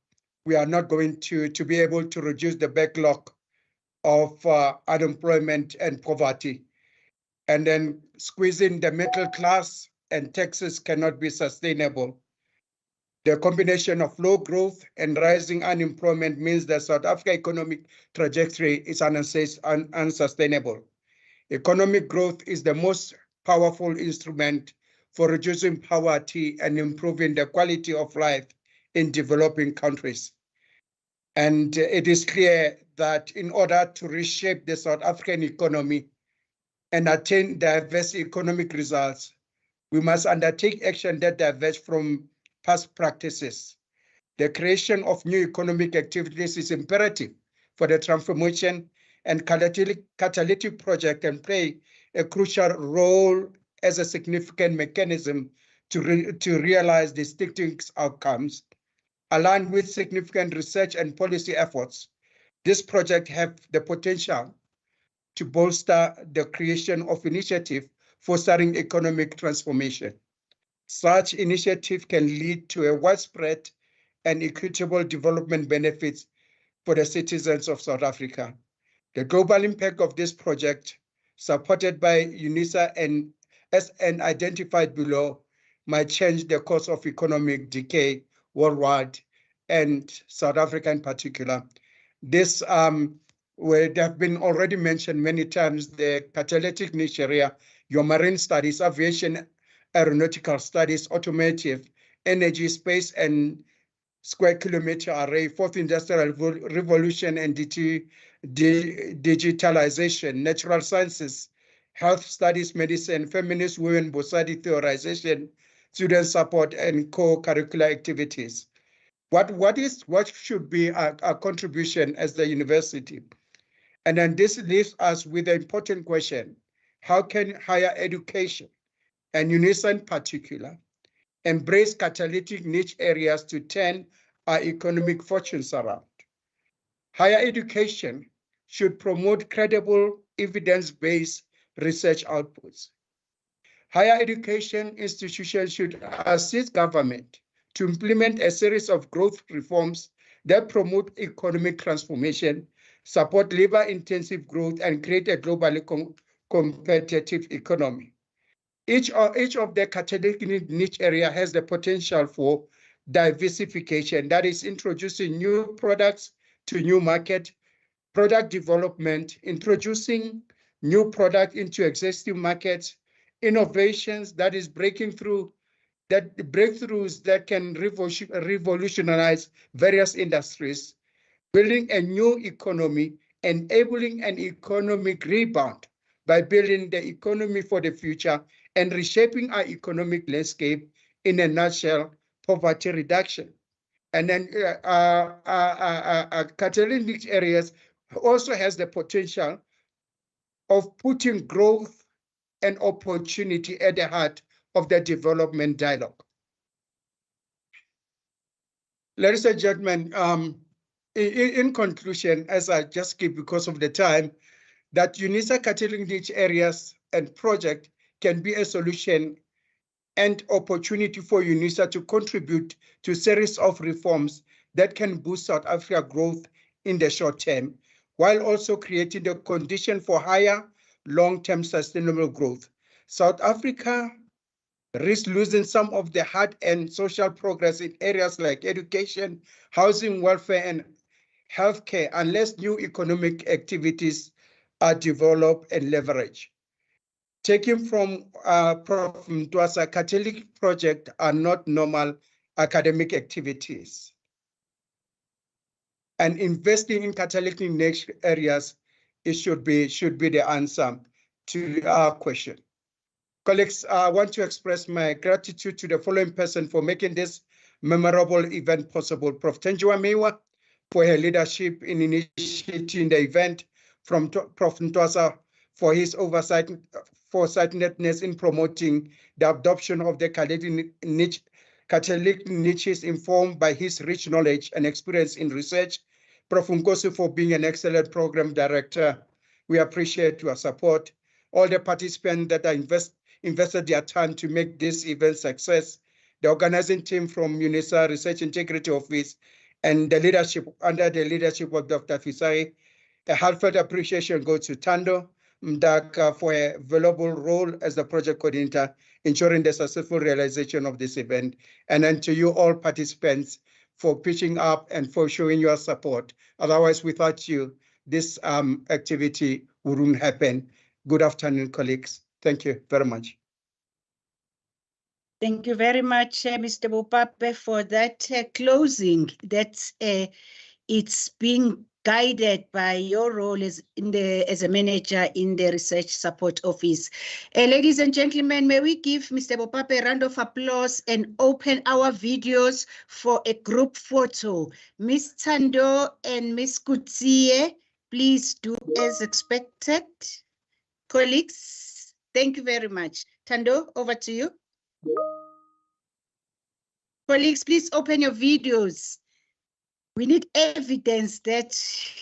not going to be able to reduce the backlog of unemployment and poverty. And then squeezing the middle class and taxes cannot be sustainable. The combination of low growth and rising unemployment means that South Africa's economic trajectory is unsustainable. Economic growth is the most powerful instrument for reducing poverty and improving the quality of life in developing countries. And it is clear that in order to reshape the South African economy and attain diverse economic results, we must undertake action that diverge from past practices. The creation of new economic activities is imperative for the transformation, and Catalytic project can play a crucial role as a significant mechanism to realize distinctive outcomes. Aligned with significant research and policy efforts, this project has the potential to bolster the creation of initiatives fostering economic transformation. Such initiative can lead to a widespread and equitable development benefits for the citizens of South Africa. The global impact of this project, supported by UNISA and as identified below, might change the course of economic decay worldwide and South Africa in particular. This would have been already mentioned many times, the catalytic niche area, your marine studies, aviation, aeronautical studies, automotive, energy, space, and square kilometer array, fourth industrial revolution and digitalization, natural sciences, health studies, medicine, feminist women, Bosadi theorization, student support, and co-curricular activities. What should be our contribution as the university? And then this leaves us with the important question: how can higher education, and UNISA in particular, embrace catalytic niche areas to turn our economic fortunes around? Higher education should promote credible, evidence-based research outputs. Higher education institutions should assist government to implement a series of growth reforms that promote economic transformation, support labor-intensive growth, and create a globally competitive economy. Each of the catalytic niche area has the potential for diversification, that is introducing new products to new market, product development, introducing new product into existing markets, innovations, that is breakthroughs that can revolutionize various industries, building a new economy, enabling an economic rebound by building the economy for the future and reshaping our economic landscape. In a nutshell, poverty reduction. And then catalytic areas also has the potential of putting growth and opportunity at the heart of the development dialogue. Ladies and gentlemen, in conclusion, as I just keep because of the time, that UNISA catalytic niche areas and project can be a solution and opportunity for UNISA to contribute to a series of reforms that can boost South Africa growth in the short term, while also creating the condition for higher long-term sustainable growth. South Africa risks losing some of the hard-earned social progress in areas like education, housing, welfare, and healthcare unless new economic activities are developed and leveraged. Taking from Prof Ntwasa, Catalytic projects are not normal academic activities. And investing in catalytic in next areas, it should be the answer to our question. Colleagues, I want to express my gratitude to the following person for making this memorable event possible. Prof Thenjiwe Meyiwa for her leadership in initiating the event, from Prof Ntwasa for his foresightedness in promoting the adoption of the catalytic niches informed by his rich knowledge and experience in research. Prof Nkosi for being an excellent program director. We appreciate your support. All the participants that are invested their time to make this event success. The organizing team from UNISA Research Integrity Office and the leadership under the leadership of Dr. Fisari. A heartfelt appreciation goes to Tando Mdaka for a valuable role as the project coordinator, ensuring the successful realization of this event. And then to you all participants for pitching up and for showing your support. Otherwise, without you, this activity wouldn't happen. Good afternoon, colleagues. Thank you very much. Thank you very much, Mr. Bopape, for that closing. That's it's being guided by your role as a manager in the Research Support Office. Ladies and gentlemen, may we give Mr. Bopape a round of applause and open our videos for a group photo. Ms. Tando and Ms. Kutsie, please do as expected. Colleagues, thank you very much. Tando, over to you. Colleagues, please open your videos. We need evidence that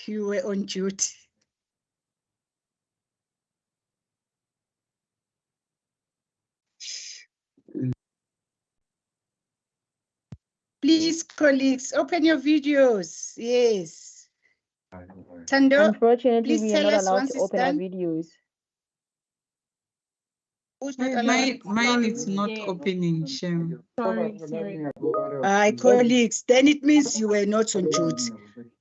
you were on duty. Please, colleagues, open your videos. Yes. Tando, unfortunately, please we are tell not us allowed once to it's open our done. videos. Who's not allowed? Mine is not opening, Shem. Sorry. Colleagues, then it means you were not on duty.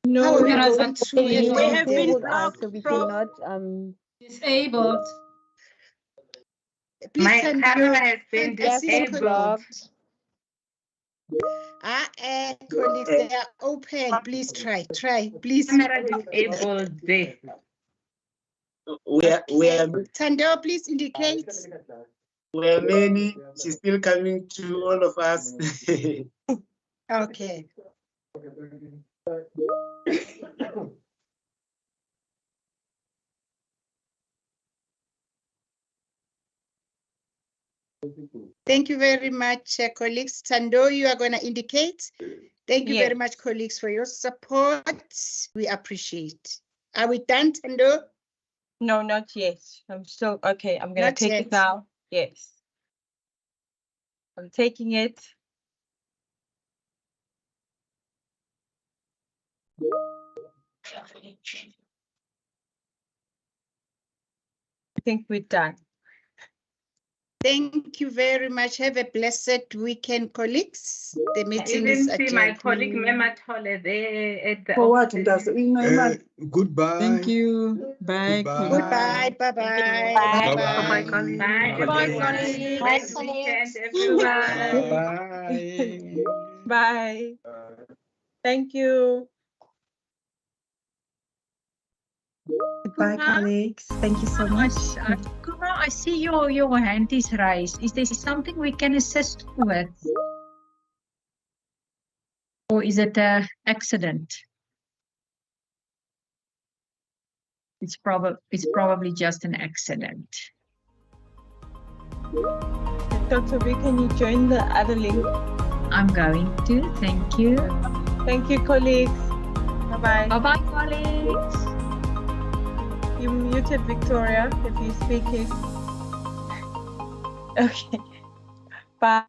No, How are we we going to have been Disabled us, so we cannot disabled. Please My send camera your has been disabled. disabled. Colleagues, they are open. Please try, please. Camera disabled there. We are Tando, please indicate. many. She's still coming to all of us. Okay. Thank you very much, colleagues. Tando, you are going to indicate. Thank you very much, colleagues, for your support. We appreciate. Are we done, Tando? No, not yet. I'm still okay. I'm going Not to take yet. it now. Yes. I'm taking it. I think we're done. Thank you very much. Have a blessed weekend, colleagues. The meeting I is even see my adjourned. colleague Mema Tole there at the What office. Goodbye. Thank you. Bye. Goodbye. Bye-bye. Bye. Bye-bye. Bye, Bye-bye. everyone. Nice weekend, everyone. Bye. Bye. Thank you. Goodbye, colleagues. Thank you so much. Kuma, I see your hand is raised. Is there something we can assist with? Or is it an accident? It's probably just an accident. Dr. V, can you join the other link? I'm going to. Thank you. Thank you, colleagues. Bye-bye. Bye-bye, colleagues. You muted, Victoria, if you're speaking. Okay. Bye.